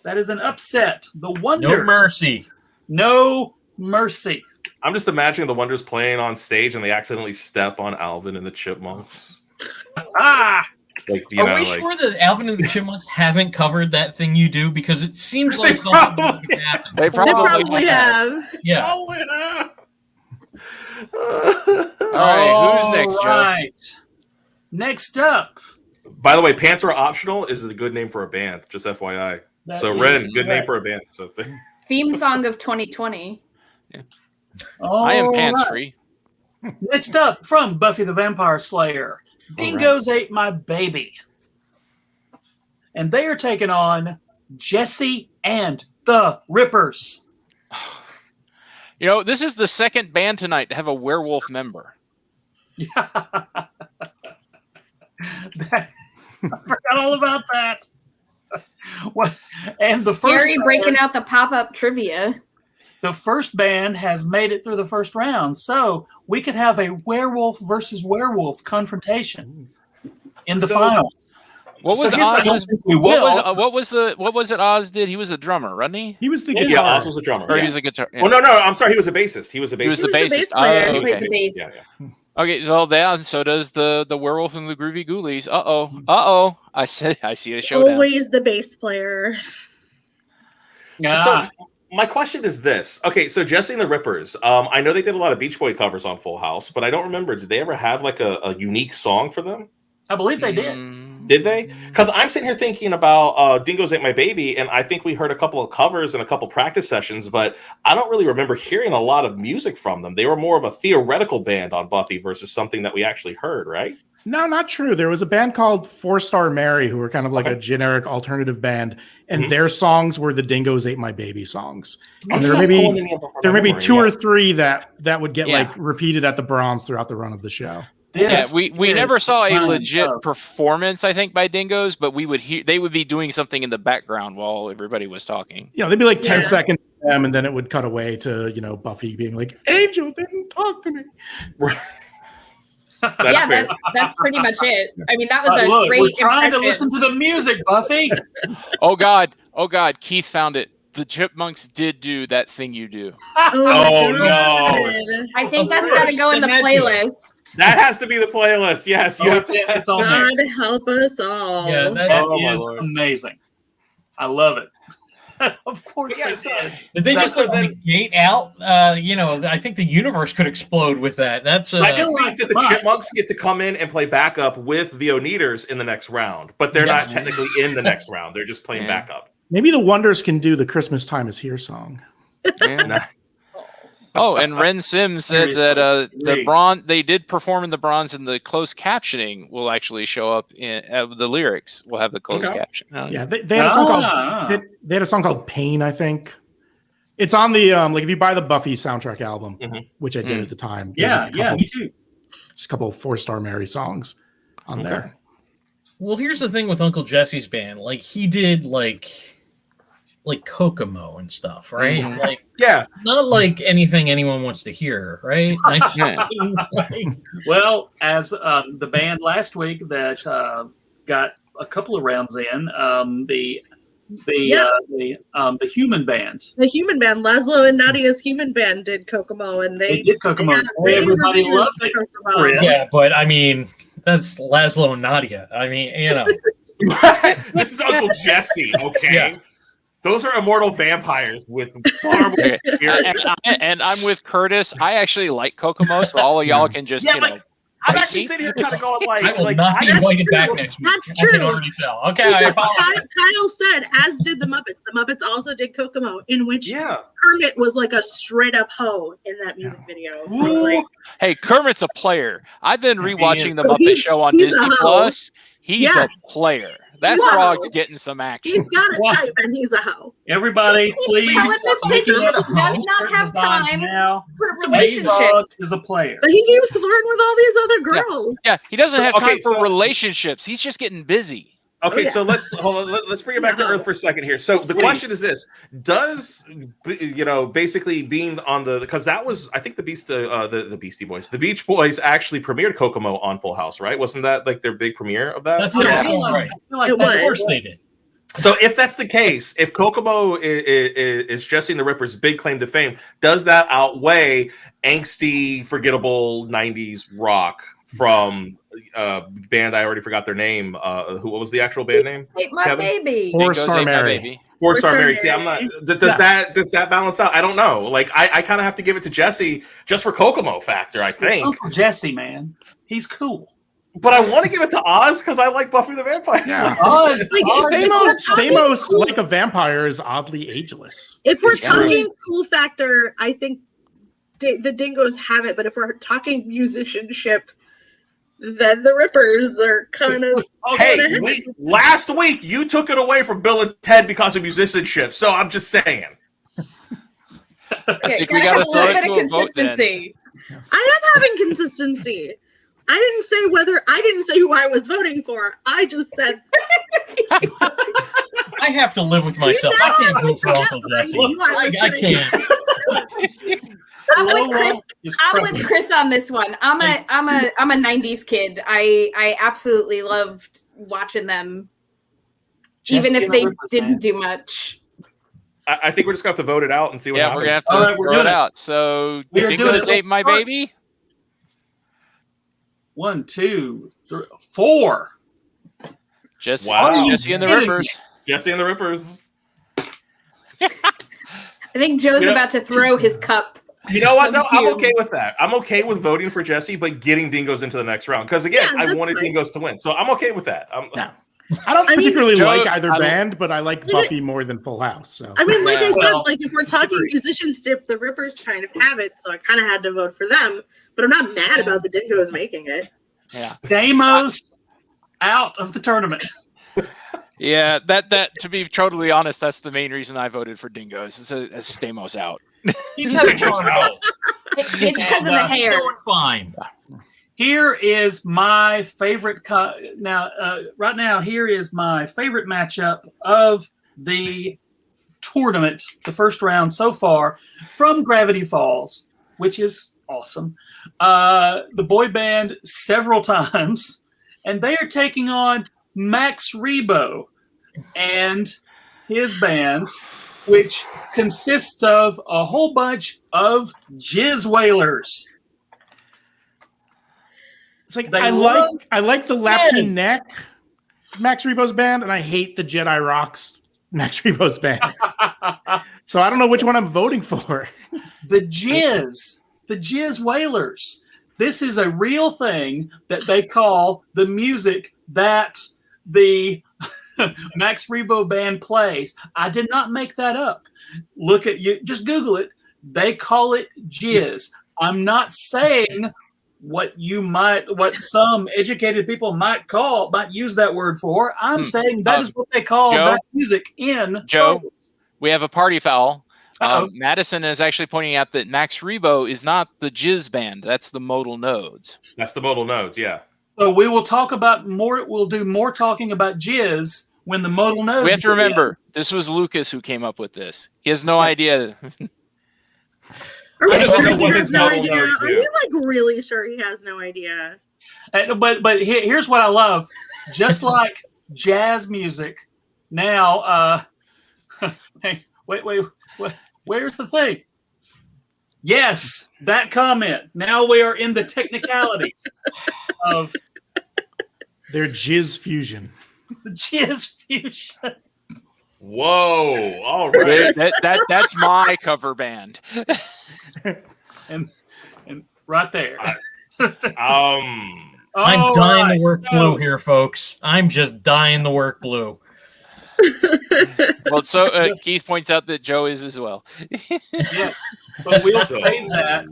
That is an upset. The Wonders. No mercy. No mercy. I'm just imagining the Wonders playing on stage and they accidentally step on Alvin and the Chipmunks. Ah! Are we sure that Alvin and the Chipmunks haven't covered that Thing You Do? Because it seems like something that could happen. They probably have. Yeah. All right, who's next, Joe? Next up. By the way, Pants Are Optional is a good name for a band, just FYI. Ren, good name for a band. So Theme song of 2020. Yeah. I am pants free. Next up, from Buffy the Vampire Slayer, Dingoes Ate My Baby. And they are taking on Jesse and the Rippers. You know, this is the second band tonight to have a werewolf member. Yeah. I forgot all about that. And the first Gary breaking out the pop-up trivia. The first band has made it through the first round, so we could have a werewolf versus werewolf confrontation in the finals. What was Oz? What was it Oz did? He was a drummer, wasn't he? He was the guitar. Yeah, Oz was a drummer. Or he was a guitar. Yeah. Well, no, I'm sorry. He was a bassist. He was the bassist. Player. Oh, He played okay. the bass. Yeah. Okay, well, so does the werewolf and the Groovy Ghoulies. Uh-oh. I see a showdown. Always the bass player. So my question is this. Okay, so Jesse and the Rippers, I know they did a lot of Beach Boy covers on Full House, but I don't remember. Did they ever have like a unique song for them? I believe they did. Did they? Because I'm sitting here thinking about Dingoes Ate My Baby, and I think we heard a couple of covers and a couple practice sessions, but I don't really remember hearing a lot of music from them. They were more of a theoretical band on Buffy versus something that we actually heard, right? No, not true. There was a band called 4-Star Mary who were kind of like a generic alternative band, and their songs were the Dingoes Ate My Baby songs. And there may be two or three that would get like repeated at the Bronze throughout the run of the show. We never saw a legit performance, I think, by Dingoes, but they would be doing something in the background while everybody was talking. They'd be like 10 seconds to them, and then it would cut away to Buffy being like, "Angel didn't talk to me." That's pretty much it. I mean, that was a great. We're trying to listen to the music, Buffy. Oh God! Keith found it. The Chipmunks did do that thing you do. Oh no! I think that's got to go in the playlist. That has to be the playlist. Yes, it's on there. God help us all. Yeah, that is amazing. I love it. Of course they did. Did they just negate out? I think the universe could explode with that. That's. I just think that the Chipmunks get to come in and play backup with the Oneders in the next round, but they're not technically in the next round. They're just playing backup. Maybe the Wonders can do the "Christmas Time Is Here" song. Yeah. Oh, and Ren Sims said that they did perform in the Bronze, and the closed captioning will actually show up in the lyrics. Will have the closed caption. Yeah, they had a song called they had a song called "Pain." I think it's on the like if you buy the Buffy soundtrack album, which I did at the time. Yeah, me too. Just a couple of 4-Star Mary songs on there. Well, here's the thing with Uncle Jesse's band. Like he did like Kokomo and stuff, right? Like, not like anything anyone wants to hear, right? Well, as the band last week that got a couple of rounds in, the Human Band. The Human Band, Laszlo and Nadia's Human Band did Kokomo, and they did Kokomo. Everybody loved it. Kokomo. Yeah, but I mean, that's Laszlo and Nadia. I mean, This is Uncle Jesse, okay? Yeah. Those are immortal vampires with far more and I'm with Curtis. I actually like Kokomo, so all of y'all can just I'm actually sitting here kind of going I will not be invited back next week. That's true. I can already tell. Okay, I apologize. Kyle said, as did the Muppets. The Muppets also did Kokomo, in which Kermit was like a straight up hoe in that music video. Like, hey, Kermit's a player. I've been rewatching the Muppet Show on Disney Plus. He's a player. That frog's getting some action. He's got a type, and he's a hoe. Everybody, please. He does not have time for relationships. Is a player, but he used to flirt with all these other girls. Yeah, he doesn't have time for relationships. He's just getting busy. Okay, so let's bring it back to Earth for a second here. So the question is this: does basically being on because that was I think the Beastie Boys, the Beach Boys actually premiered Kokomo on Full House, right? Wasn't that like their big premiere of that? That's right. Of course they did. So if that's the case, if Kokomo is Jesse and the Ripper's big claim to fame, does that outweigh angsty, forgettable '90s rock from band I already forgot their name? What was the actual band name? Ate My Baby. 4-Star Mary. 4-Star Mary. See, I'm not. Does that balance out? I don't know. Like I kind of have to give it to Jesse just for Kokomo factor. I think. Uncle Jesse, man, he's cool. But I want to give it to Oz because I like Buffy the Vampire Slayer. Oz, Stamos, like a vampire, is oddly ageless. If we're talking cool factor, I think the Dingoes have it. But if we're talking musicianship, then the Rippers are kind of. Last week you took it away from Bill and Ted because of musicianship. So I'm just saying. I think we got a little bit of consistency. I am having consistency. I didn't say who I was voting for. I just said. I have to live with myself. I can't vote for Uncle Jesse. I can't. I'm with Chris on this one. I'm a 90s kid. I absolutely loved watching them, even if they didn't do much. I think we're just gonna have to vote it out and see what happens. We're gonna have to vote it out. So Dingoes Ate My Baby. 1, 2, 3, 4. Jesse and the Rippers. Jesse and the Rippers. I think Joe's about to throw his cup. You know what? No, I'm okay with that. I'm okay with voting for Jesse, but getting Dingoes into the next round. Because again, I wanted Dingoes to win. So I'm okay with that. I don't particularly Joe, like either band, but I like Buffy more than Full House. So I mean, like I said, Well, like if we're talking musicianship, the Rippers kind of have it, so I kind of had to vote for them. But I'm not mad about the Dingoes making it. Yeah. Stamos out of the tournament. Yeah, that to be totally honest, that's the main reason I voted for Dingoes. Is Stamos out. He's had a charm. It's because of the hair. Doing fine. Here is my favorite. Right now, here is my favorite matchup of the tournament, the first round so far, from Gravity Falls, which is awesome. The boy band several times, and they are taking on Max Rebo and his band, which consists of a whole bunch of jizz wailers. it's like They I love like the Lapkin jazz. Neck Max Rebo's band, and I hate the Jedi Rocks Max Rebo's band. So I don't know which one I'm voting for. The jizz wailers. This is a real thing that they call the music that the Max Rebo band plays. I did not make that up. Look at you, just Google it. They call it jizz. I'm not saying what some educated people might use that word for. I'm saying that is what they call Joe? that music in Joe, Star Wars. we have a party foul. Uh-oh. Madison is actually pointing out that Max Rebo is not the jizz band. That's the modal nodes. That's the modal nodes, yeah. So we will talk about more. We'll do more talking about jizz when the modal nodes. We have to begin. remember, this was Lucas who came up with this. He has no idea. Are we I don't sure know he what has his no model idea? nodes Are do. we like really sure he has no idea? But here's what I love. Just like jazz music, now. Hey, wait. Where's the thing? Yes, that comment. Now we are in the technicalities of Their jizz fusion. the jizz fusion. Whoa! All right. That's my cover band. And right there. Um. I'm dying to work so- blue here, folks. I'm just dying to work blue. Well, so Keith points out that Joe is as well. Yes, but we'll So- save that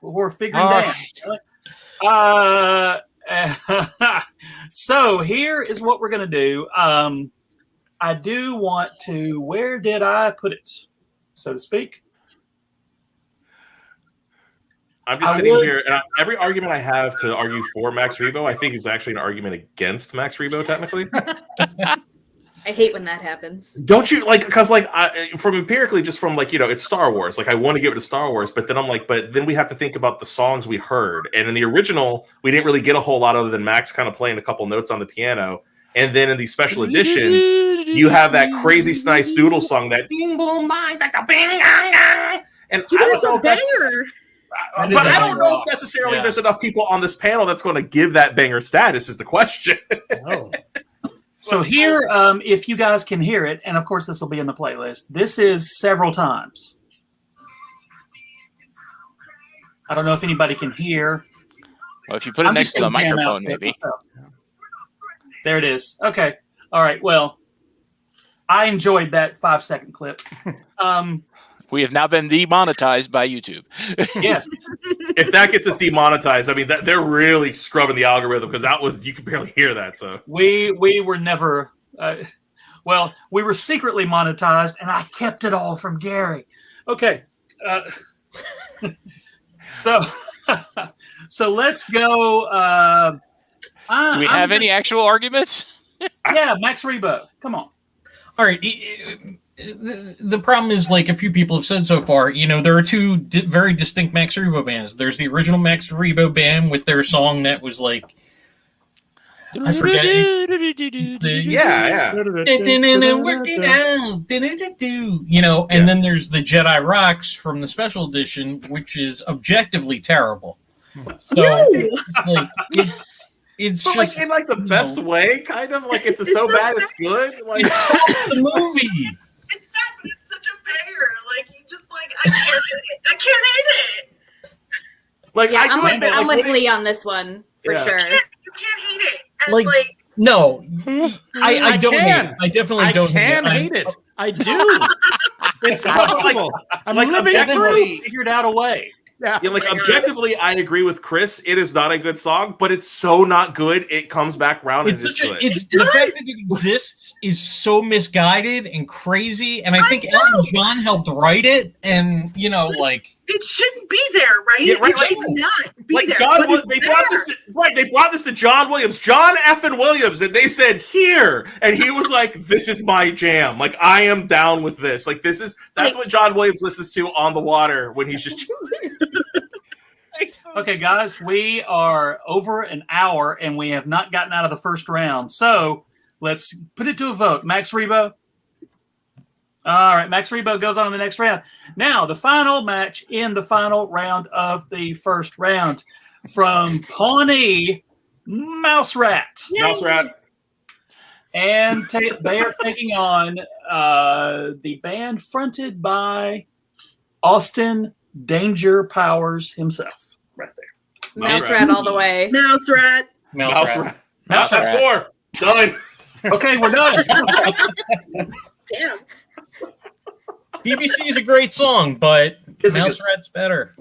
for figuring All out. So here is what we're gonna do. I do want to. Where did I put it, so to speak? I'm just I sitting would- here, and every argument I have to argue for Max Rebo, I think is actually an argument against Max Rebo, technically. I hate when that happens. Don't you like? Because from empirically, just from it's Star Wars. Like I want to give it to Star Wars, but then I'm like, but then we have to think about the songs we heard, and in the original, we didn't really get a whole lot other than Max kind of playing a couple notes on the piano, and then in the special edition, you have that crazy nice doodle song that bing boom bang da bing gang gang, and You I know, don't it's a know if that's, banger. That is but a I don't know rock. if necessarily Yeah. there's enough people on this panel that's going to give that banger status. Is the question? Oh. So here, if you guys can hear it, and of course this will be in the playlist. This is several times. I don't know if anybody can hear. Well, if you put it I'm next just to the gonna jam out microphone, there maybe. myself. There it is. Okay. All right. Well, I enjoyed that 5-second clip. We have now been demonetized by YouTube. Yes. If that gets us demonetized, I mean they're really scrubbing the algorithm because you could barely hear that. So We were never. We were secretly monetized, and I kept it all from Gary. Okay. So let's go. Do we have any actual arguments? Yeah, Max Rebo. Come on. All right. The problem is, like a few people have said so far, there are two very distinct Max Rebo bands. There's the original Max Rebo band with their song that was like, I forget. yeah. And then there's the Jedi Rocks from the special edition, which is objectively terrible. So like, it's But just in the best way, kind of like it's so bad it's good. Like it's the movie. Exactly. It's such a banger. Like you just like I can't hate it. Like, Yeah, I do admit, I'm like, with when Lee on this one for Yeah. sure. You can't hate it. And Like, like No, I don't hate can. it. I definitely don't hate it. I do. It's possible. I'm like, living Kevin has objectively, figured out a way. Yeah. yeah, like objectively, I agree with Chris. It is not a good song, but it's so not good. It comes back round and It's is such a, good. it's the fact that it exists is so misguided and crazy, and I think know. Elton John helped write it, and like it shouldn't be there, right? Yeah, right, It should right. not be Like there. John, but it's they brought there. this to, right. They brought this to John Williams, John effing Williams, and they said here, and he was like, "This is my jam. Like I am down with this. Like that's what John Williams listens to on the water when he's just." Okay, guys, we are over an hour and we have not gotten out of the first round. So let's put it to a vote. Max Rebo. All right, Max Rebo goes on to the next round. Now, the final match in the final round of the first round from Pawnee, Mouse Rat. Mouse Rat. And they are taking on the band fronted by Austin Danger Powers himself. Right there. Mouse Rat all the way. Mouse Rat. Mouse Rat. Mouse That's Rat. 4. Done. Okay, we're done. Damn. BBC is a great song, but Is it Mouse good? Rat's better.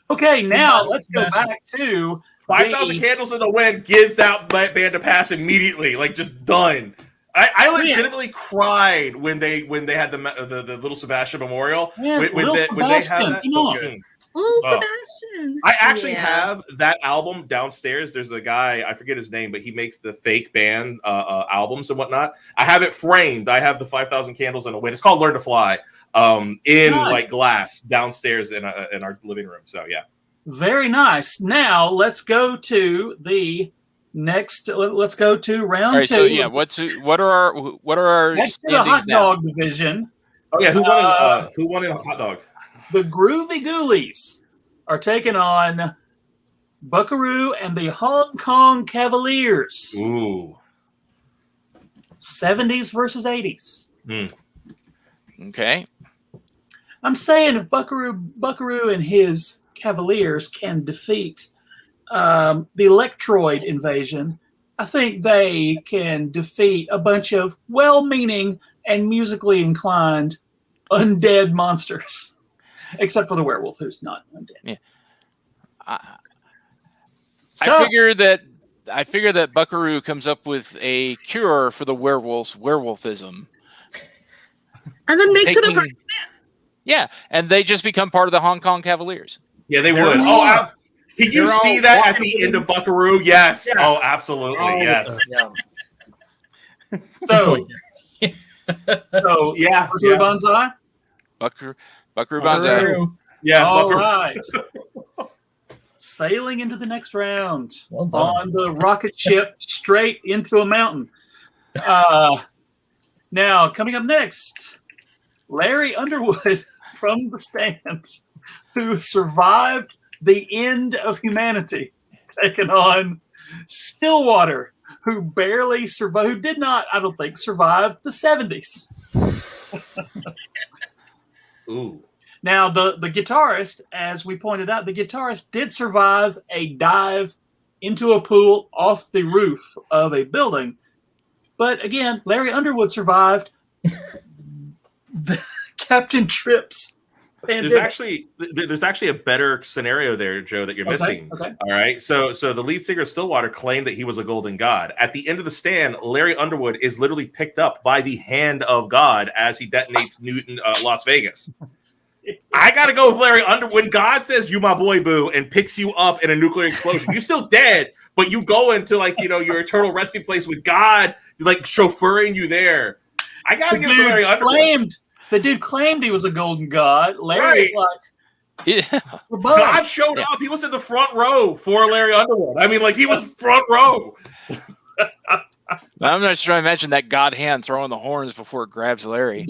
Okay, now let's go back to 5,000 Candles in the Wind gives that band a pass immediately. Like just done. I legitimately cried when they had the Little Sebastian Memorial. Yeah, when Little they had Sebastian, that. come on. Oh, Oh. Sebastian. I actually Yeah. have that album downstairs. There's a guy, I forget his name, but he makes the fake band albums and whatnot. I have it framed. I have the 5,000 Candles in a Wind. It's called Learn to Fly. In Nice. like glass downstairs in our living room. So yeah. Very nice. Now let's go to the next. Let's go to round All right, two. so yeah, what are our Next to the standings hot now? dog division, Oh yeah, who won in hot dog? the Groovy Ghoulies are taking on Buckaroo and the Hong Kong Cavaliers. Ooh. 70s versus 80s. Okay. I'm saying if Buckaroo and his Cavaliers can defeat the Electroid invasion, I think they can defeat a bunch of well-meaning and musically inclined undead monsters. Except for the werewolf, who's not undead. Yeah. Tough. I figure that Buckaroo comes up with a cure for the werewolfism. And then makes it Taking- a Yeah, and they just become part of the Hong Kong Cavaliers. Yeah, they They're would. all- Oh, can you they're see all that at walking the end of Buckaroo? Yes. Yeah. Oh, absolutely. Oh, yes. Yeah. So Yeah. Buckaroo Yeah. Banzai? Buckaroo Banzai. Buckaroo. Yeah. All Buckaroo. right. Sailing into the next round Well done. on the rocket ship straight into a mountain. Now, coming up next, Larry Underwood from the stands, who survived the end of humanity, taking on Stillwater, who barely survived, who did not, I don't think, survive the 70s. Ooh. Now, the guitarist, as we pointed out, the guitarist did survive a dive into a pool off the roof of a building. But again, Larry Underwood survived the Captain Trips pandemic. There's actually a better scenario there, Joe, that you're missing. Okay. All right. So the lead singer of Stillwater claimed that he was a golden god. At the end of the stand, Larry Underwood is literally picked up by the hand of God as he detonates Newton, Las Vegas. I gotta go with Larry Underwood. When God says "You my boy, boo," and picks you up in a nuclear explosion, you're still dead, but you go into your eternal resting place with God, like chauffeuring you there. I gotta give it to Larry Underwood. The dude claimed he was a golden god. Larry's Yeah. we're both. God showed up. He was in the front row for Larry Underwood. I mean, like he was front row. I'm not sure I mentioned that God hand throwing the horns before it grabs Larry.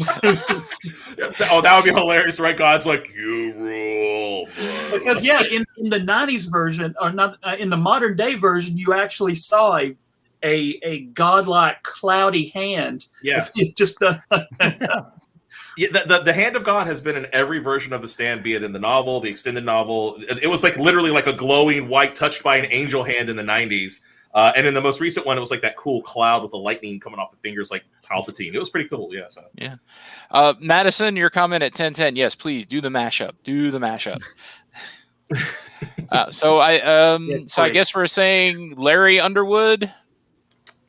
Oh, that would be hilarious, right? God's like, you rule. Bro. Because in the 90s version, or not in the modern day version, you actually saw a godlike cloudy hand. Yeah. Just Yeah, the hand of God has been in every version of The Stand, be it in the novel, the extended novel. It was like literally like a glowing white touched by an angel hand in the 90s. And in the most recent one, it was like that cool cloud with the lightning coming off the fingers like Palpatine. It was pretty cool. Yeah. So. Yeah. Madison, your comment at 10:10. Yes, please do the mashup. Do the mashup. So I guess we're saying Larry Underwood.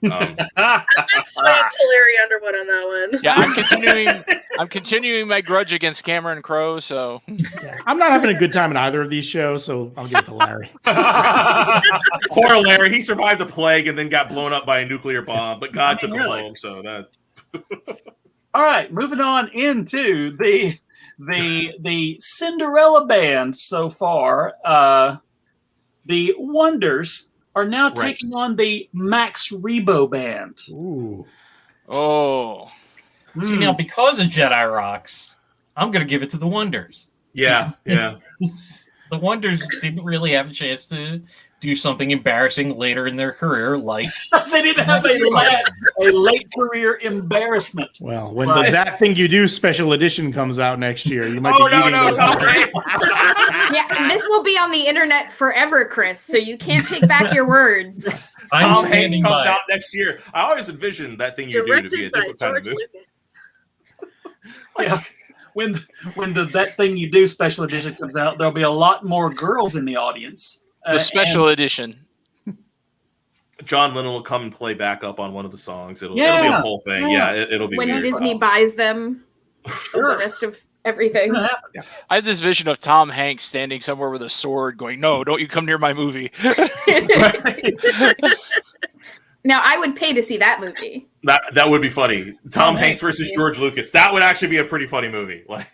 I'm next way to Larry Underwood on that one. Yeah, I'm continuing my grudge against Cameron Crowe. So I'm not having a good time in either of these shows, so I'll give it to Larry. Poor Larry. He survived a plague and then got blown up by a nuclear bomb, but God took him home. So that. All right, moving on into the Cinderella band so far. The Wonders are now taking on the Max Rebo band. Ooh. Oh. See, now because of Jedi Rocks, I'm going to give it to the Wonders. Yeah. The Wonders didn't really have a chance to do something embarrassing later in their career, like They didn't have a late career embarrassment. Well, when the That Thing You Do special edition comes out next year, you might be eating those. Yeah, and this will be on the internet forever, Chris, so you can't take back your words. Tom Hanks comes out next year. I always envisioned That Thing You Do to be a different kind of movie. Yeah. When the That Thing You Do special edition comes out, there'll be a lot more girls in the audience. The special edition. John Lennon will come and play backup on one of the songs. It'll be a whole thing. Yeah, it'll be when weird. Disney buys them the rest of everything. Yeah. I have this vision of Tom Hanks standing somewhere with a sword going, "No, don't you come near my movie." Now, I would pay to see that movie. That would be funny. Tom Hanks versus George Lucas. That would actually be a pretty funny movie. Like,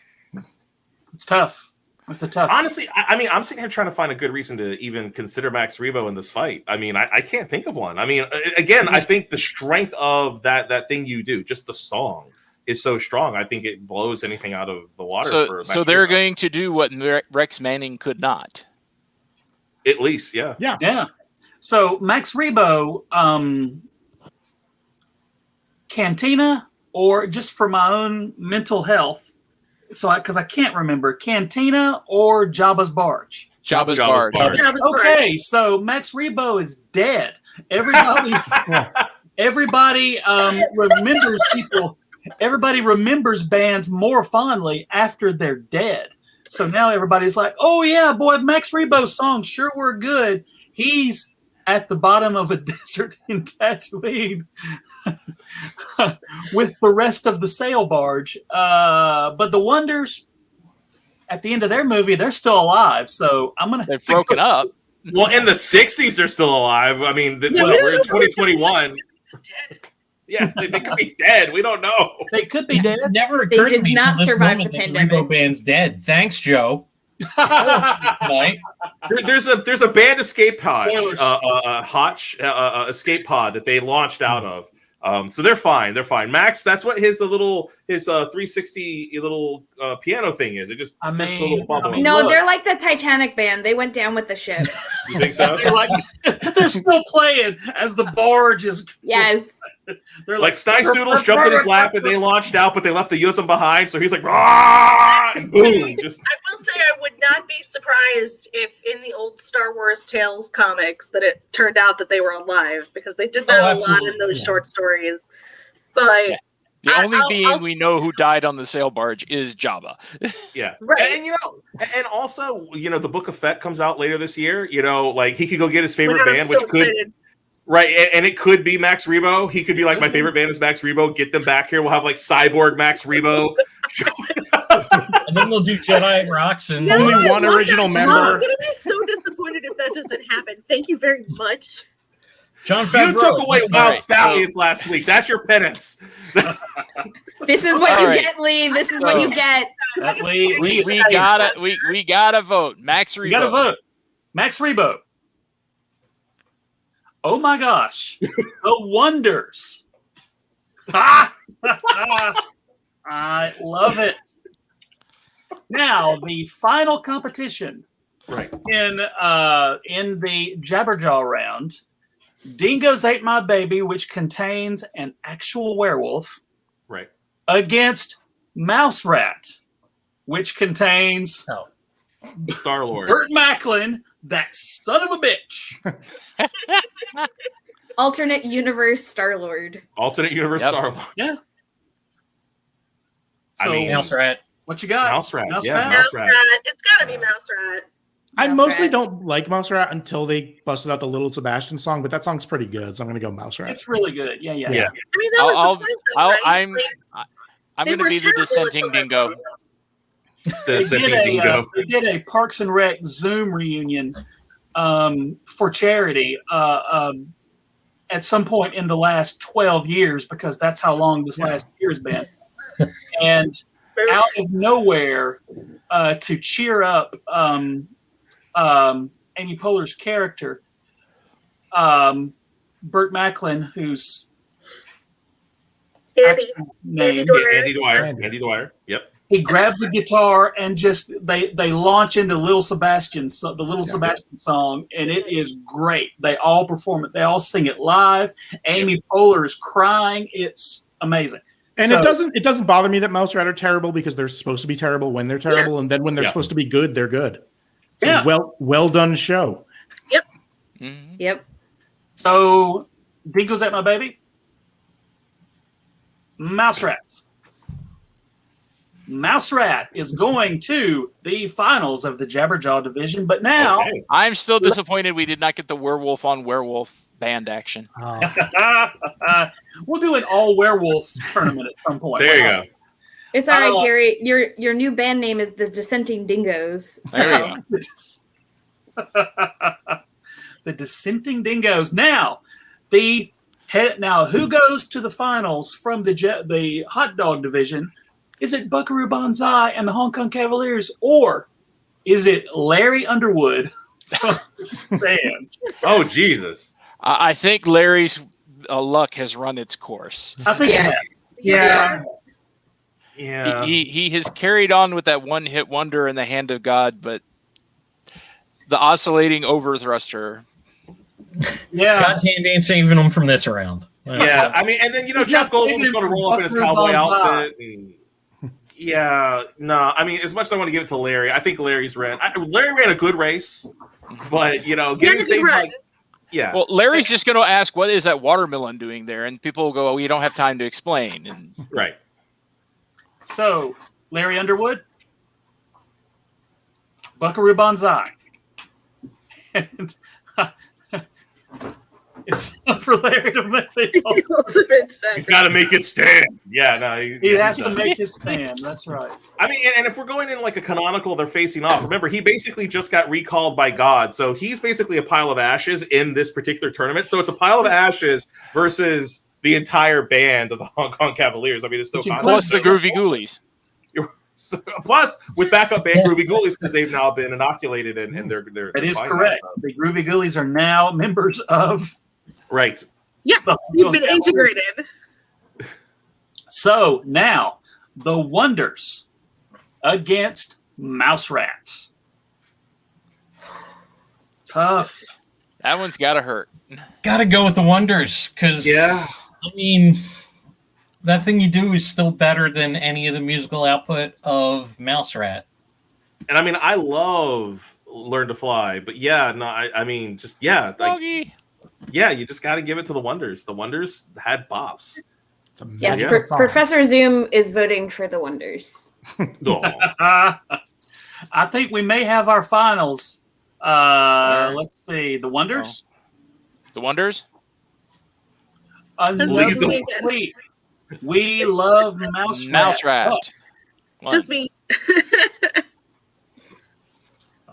it's tough. It's a tough. Honestly, I mean, I'm sitting here trying to find a good reason to even consider Max Rebo in this fight. I mean, I can't think of one. I mean, again, I think the strength of that Thing You Do, just the song, is so strong. I think it blows anything out of the water. So they're going to do what Rex Manning could not. At least, yeah. So Max Rebo, Cantina, or just for my own mental health. So, because I can't remember, Cantina or Jabba's Barge. Jabba's Barge. Okay, so Max Rebo is dead. Everybody remembers people. Everybody remembers bands more fondly after they're dead. So now everybody's like, "Oh yeah, boy, Max Rebo's songs sure were good. He's at the bottom of a desert in Tatooine with the rest of the sail barge." But the Wonders, at the end of their movie, they're still alive. So they've broken up. Well, in the 60s, they're still alive. I mean, we're in 2021. Yeah, they could be dead. We don't know. They could be dead. Never occurred to me not survive the that pandemic. Rebo band's dead. Thanks, Joe. There's a band escape pod, escape pod that they launched out of. So they're fine. Max, that's what his 360 little piano thing is. It just no, they're like the Titanic band. They went down with the ship. You think so? They're still playing as the barge is. Yes. They're like Steinstoodles jumped in his lap and they launched out, but they left the Yusum behind. So he's like, "Rah!" and boom. I will say I would not be surprised if in the old Star Wars Tales comics that it turned out that they were alive, because they did that a lot in those short stories. But the only being we know who died on the sail barge is Jabba. Yeah. Right. And and also, the Book of Fett comes out later this year. Like he could go get his favorite band, which could excited. Right, and it could be Max Rebo. He could be like, my favorite band is Max Rebo. Get them back here. We'll have like Cyborg Max Rebo. And then we'll do Jedi Rocks and only one original member. I'm going to be so disappointed if that doesn't happen. Thank you very much. John Favreau. You took away Wild Stallions last week. That's your penance. This is what you get, Lee. This is what you get. We gotta vote. Max Rebo. You gotta vote. Max Rebo. Oh my gosh. The Wonders. I love it. Now, the final competition in the Jabberjaw round, Dingoes Ate My Baby, which contains an actual werewolf, against Mouse Rat, which contains Star-Lord. Burt Macklin, that son of a bitch. Alternate universe Star-Lord. Alternate universe Star-Lord. Yeah. I mean, Mouse Rat. What you got? Mouse Rat. Mouse Yeah, Rat? Mouse Rat. It's gotta be Mouse Rat. I Mouse mostly Rat. don't like Mouse Rat until they busted out the Little Sebastian song, but that song's pretty good, so I'm gonna go Mouse Rat. It's really good. Yeah. I mean, that was the point, though, right? I'm They going to were be the terrible dissenting at that dingo. song. They did a Parks and Rec Zoom reunion for charity at some point in the last 12 years, because that's how long this last year's been. And out of nowhere, to cheer up Amy Poehler's character, Burt Macklin, whose actual name, Andy Dwyer. Yep. he grabs a guitar and just they launch into Little Sebastian, the Little Sebastian song, and it is great. They all perform it. They all sing it live. Amy Poehler is crying. It's amazing. And it doesn't bother me that Mouse Rat are terrible, because they're supposed to be terrible when they're terrible, and then when they're supposed to be good, they're good. So well done show. Yep. Mm-hmm. Yep. So, Dingoes at my baby. Mouse Rat. Mouse Rat is going to the finals of the Jabberjaw division, but now I'm still disappointed we did not get the werewolf on werewolf band action. we'll do an all werewolf tournament at some point. There you go. It's all right, Gary. Your new band name is the Dissenting Dingoes. So. There you go. The Dissenting Dingoes. Now, who goes to the finals from the hot dog division? Is it Buckaroo Banzai and the Hong Kong Cavaliers, or is it Larry Underwood from the stand? Oh, Jesus. I think Larry's luck has run its course. I think Yeah. He has carried on with that one-hit wonder in the hand of God, but the oscillating overthruster. Yeah. God's hand ain't saving him from this round. Yeah, I mean, and then, Jeff Goldblum's going to roll up in his cowboy outfit. And, I mean, as much as I want to give it to Larry, I think Larry ran a good race, but, getting saved by... Yeah. Well, Larry's just going to ask, what is that watermelon doing there? And people will go, oh, you don't have time to explain. And right. So, Larry Underwood, Buckaroo Banzai. And it's not for Larry to make He's got to make his stand. Yeah, no. He has to make his stand. That's right. I mean, and if we're going in like a canonical, they're facing off. Remember, he basically just got recalled by God. So he's basically a pile of ashes in this particular tournament. So it's a pile of ashes versus the entire band of the Hong Kong Cavaliers. I mean, it's so plus the Groovy Ghoulies. Plus, with backup band Groovy Ghoulies, because they've now been inoculated and they're that is correct. The Groovy Ghoulies are now members of right. Yeah, you've been integrated. So now the Wonders against Mouse Rat. Tough. That one's got to hurt. Got to go with the Wonders, because I mean, that thing you do is still better than any of the musical output of Mouse Rat. And I mean, I love Learn to Fly, but I mean, you just got to give it to the Wonders. The Wonders had bops. Yes, Professor Zoom is voting for the Wonders. I think we may have our finals. Let's see. The Wonders? The Wonders? Complete. We love Mouse Rat. Just me.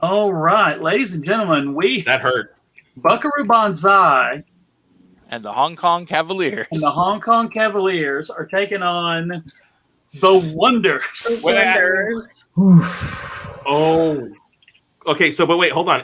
All right, ladies and gentlemen, that hurt. Buckaroo Banzai and the Hong Kong Cavaliers. And the Hong Kong Cavaliers are taking on the Wonders. Oh. Okay, so but wait, hold on.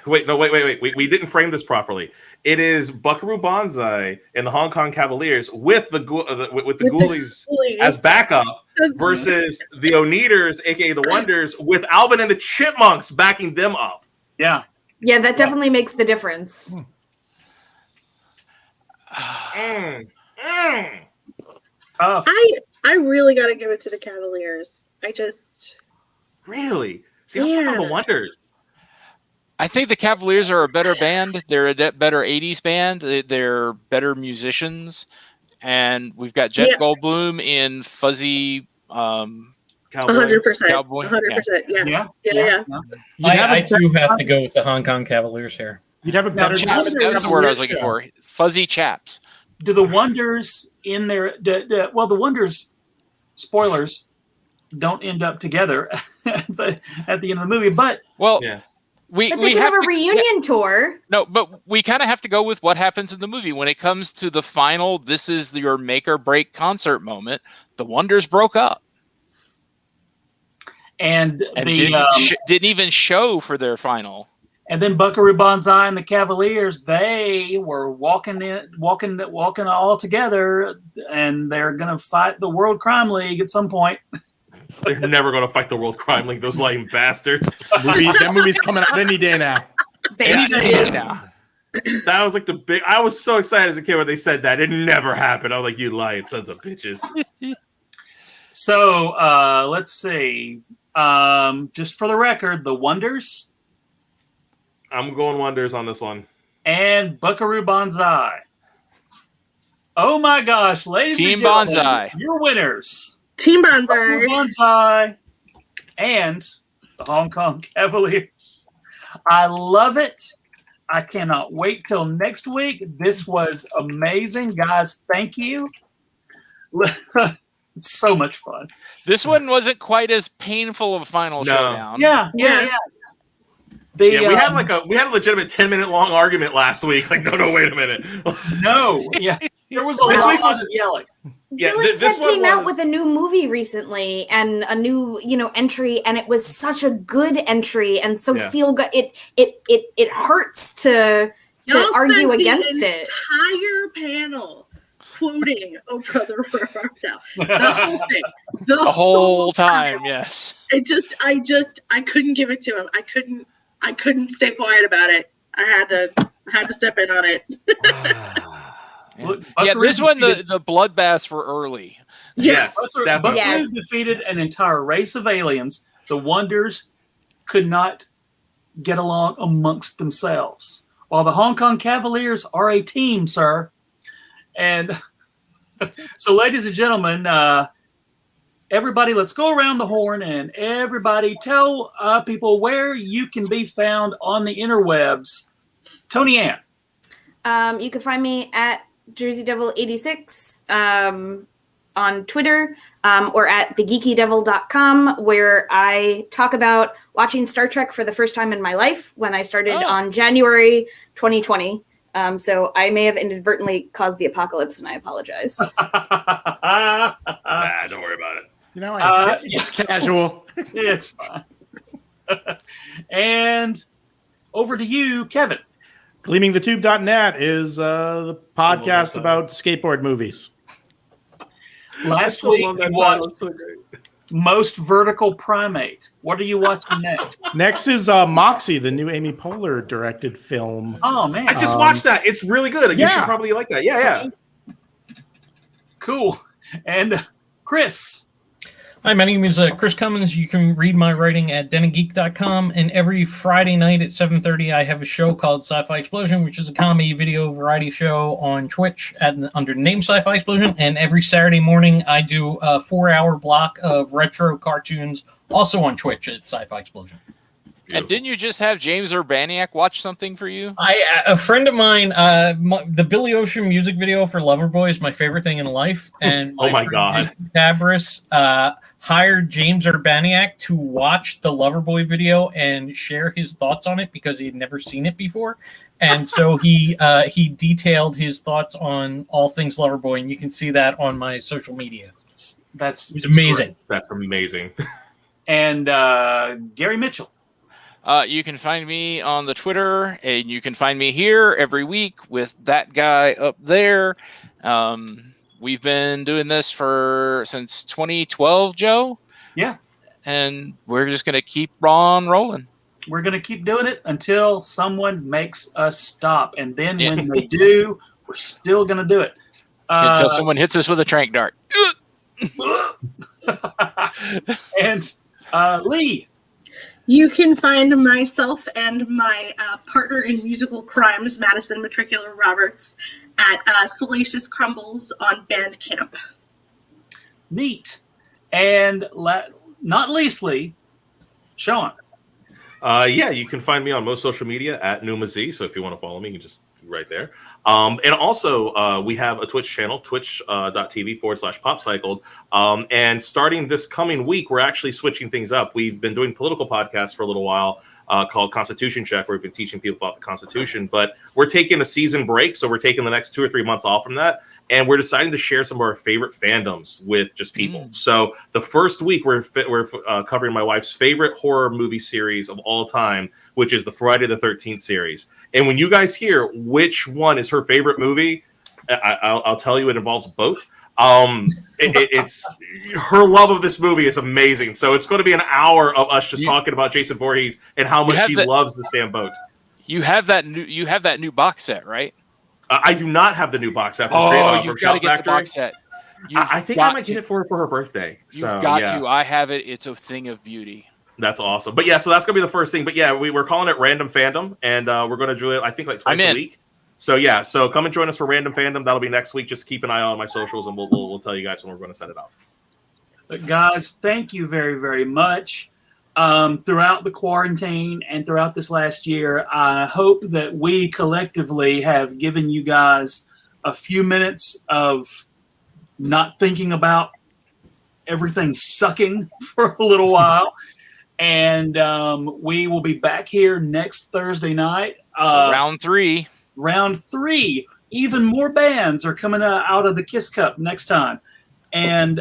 Wait. We didn't frame this properly. It is Buckaroo Banzai and the Hong Kong Cavaliers with the Ghoulies as backup versus the Oneders, aka the Wonders, with Alvin and the Chipmunks backing them up. Yeah. Yeah, that definitely makes the difference. Tough. I really got to give it to the Cavaliers. Really? See, I was talking about the Wonders. I think the Cavaliers are a better band. They're a better 80s band. They're better musicians. And we've got Jeff Goldblum in Fuzzy 100%. Cowboy. 100%. Yeah. I too have to go with the Hong Kong Cavaliers here. You'd have a better chaps. That's the word I was looking for. Fuzzy chaps. Do the Wonders in there? The Wonders, spoilers, don't end up together at the end of the movie. But we have a reunion tour. No, but we kind of have to go with what happens in the movie when it comes to the final. This is your make or break concert moment. The Wonders broke up. And didn't even show for their final. And then Buckaroo, Banzai, and the Cavaliers, they were walking all together, and they're going to fight the World Crime League at some point. They're never going to fight the World Crime League, those lying bastards. That movie's coming out any day now. That was like the big... I was so excited as a kid when they said that. It never happened. I was like, you lying sons of bitches. So, let's see. Just for the record, the Wonders... I'm going Wonders on this one. And Buckaroo Banzai. Oh my gosh, ladies and gentlemen, Banzai. Your winners. Team Banzai. Buckaroo Banzai and the Hong Kong Cavaliers. I love it. I cannot wait till next week. This was amazing. Guys, thank you. It's so much fun. This one wasn't quite as painful of a final showdown. Yeah. We had a legitimate 10-minute long argument last week. Like, no, wait a minute. There was a lot of yelling. Yeah, this one came out with a new movie recently and a new, entry, and it was such a good entry and so feel good. It hurts to argue against it. Entire panel quoting "Oh Brother, Where Art Thou?" The whole thing, the whole time. Yes. I couldn't give it to him. I couldn't stay quiet about it. I had to step in on it. This one, the bloodbaths were early. Yes, Buckaroo defeated an entire race of aliens. The Wonders could not get along amongst themselves, while the Hong Kong Cavaliers are a team, sir. And so, ladies and gentlemen, everybody, let's go around the horn and everybody tell people where you can be found on the interwebs. Tony Ann. You can find me at Jersey Devil 86 on Twitter or at thegeekydevil.com, where I talk about watching Star Trek for the first time in my life when I started on January 2020. So I may have inadvertently caused the apocalypse, and I apologize. Don't worry about it. It's casual. It's fine. And over to you, Kevin. GleamingTheTube.net is the podcast about skateboard movies. Last week, we watched Most Vertical Primate. What are you watching next? Next is Moxie, the new Amy Poehler directed film. Oh, man. I just watched that. It's really good. You should probably like that. Yeah. Cool. And Chris. Hi, my name is Chris Cummins. You can read my writing at denofgeek.com, and every Friday night at 7:30, I have a show called Sci-Fi Explosion, which is a comedy video variety show on Twitch under the name Sci-Fi Explosion, and every Saturday morning, I do a 4-hour block of retro cartoons, also on Twitch at Sci-Fi Explosion. And didn't you just have James Urbaniak watch something for you? A friend of mine, the Billy Ocean music video for Loverboy is my favorite thing in life. And my God, Tabris hired James Urbaniak to watch the Loverboy video and share his thoughts on it because he had never seen it before. And so he detailed his thoughts on all things Loverboy, and you can see that on my social media. It's amazing. Great. That's amazing. And Gary Mitchell. You can find me on the Twitter, and you can find me here every week with that guy up there. We've been doing this since 2012, Joe. Yeah. And we're just going to keep on rolling. We're going to keep doing it until someone makes us stop. And then when they do, we're still going to do it. Until someone hits us with a trank dart. And Lee. You can find myself and my partner in musical crimes, Madison Matricular Roberts, at Salacious Crumbles on Bandcamp. Neat. And not leastly, Sean. Yeah, you can find me on most social media at NumaZ. So if you want to follow me, you can just right there. And also, we have a Twitch channel, twitch.tv/popcycled. And starting this coming week, we're actually switching things up. We've been doing political podcasts for a little while called Constitution Check, where we've been teaching people about the Constitution. But we're taking a season break, so we're taking the next 2 or 3 months off from that. And we're deciding to share some of our favorite fandoms with just people. So the first week, we're covering my wife's favorite horror movie series of all time, which is the Friday the 13th series. And when you guys hear which one is her favorite movie, I'll tell you it involves a boat. It's her love of this movie is amazing. So it's going to be an hour of us just talking about Jason Voorhees and how much she loves this damn boat. You have that new box set, right? I do not have the new box set. You've got to get the box set. I think I might get it for her birthday. You've got to. I have it. It's a thing of beauty. That's awesome. But yeah, so that's going to be the first thing. But yeah, we're calling it Random Fandom, and we're going to do it, I think, like twice a week. So yeah, so come and join us for Random Fandom. That'll be next week. Just keep an eye on my socials, and we'll tell you guys when we're going to set it up. But guys, thank you very, very much. Throughout the quarantine and throughout this last year, I hope that we collectively have given you guys a few minutes of not thinking about everything sucking for a little while. And we will be back here next Thursday night. Round 3. Round 3. Even more bands are coming out of the KISS Kup next time. And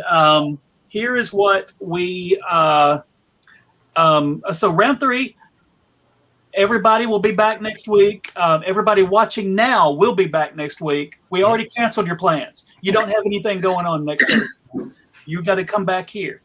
here is what we... so round 3, everybody will be back next week. Everybody watching now will be back next week. We already canceled your plans. You don't have anything going on next week. You got to come back here.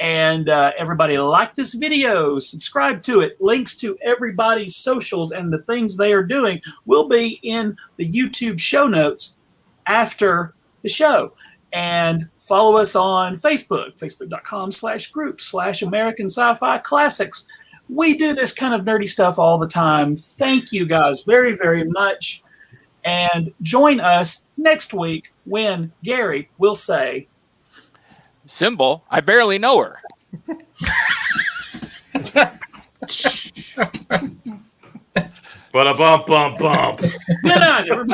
And everybody like this video, subscribe to it. Links to everybody's socials and the things they are doing will be in the YouTube show notes after the show. And follow us on Facebook, facebook.com/group/American Sci-Fi Classics. We do this kind of nerdy stuff all the time. Thank you guys very, very much. And join us next week when Gary will say, Symbol, I barely know her. Ba-da-bum-bum-bum. good night, everybody.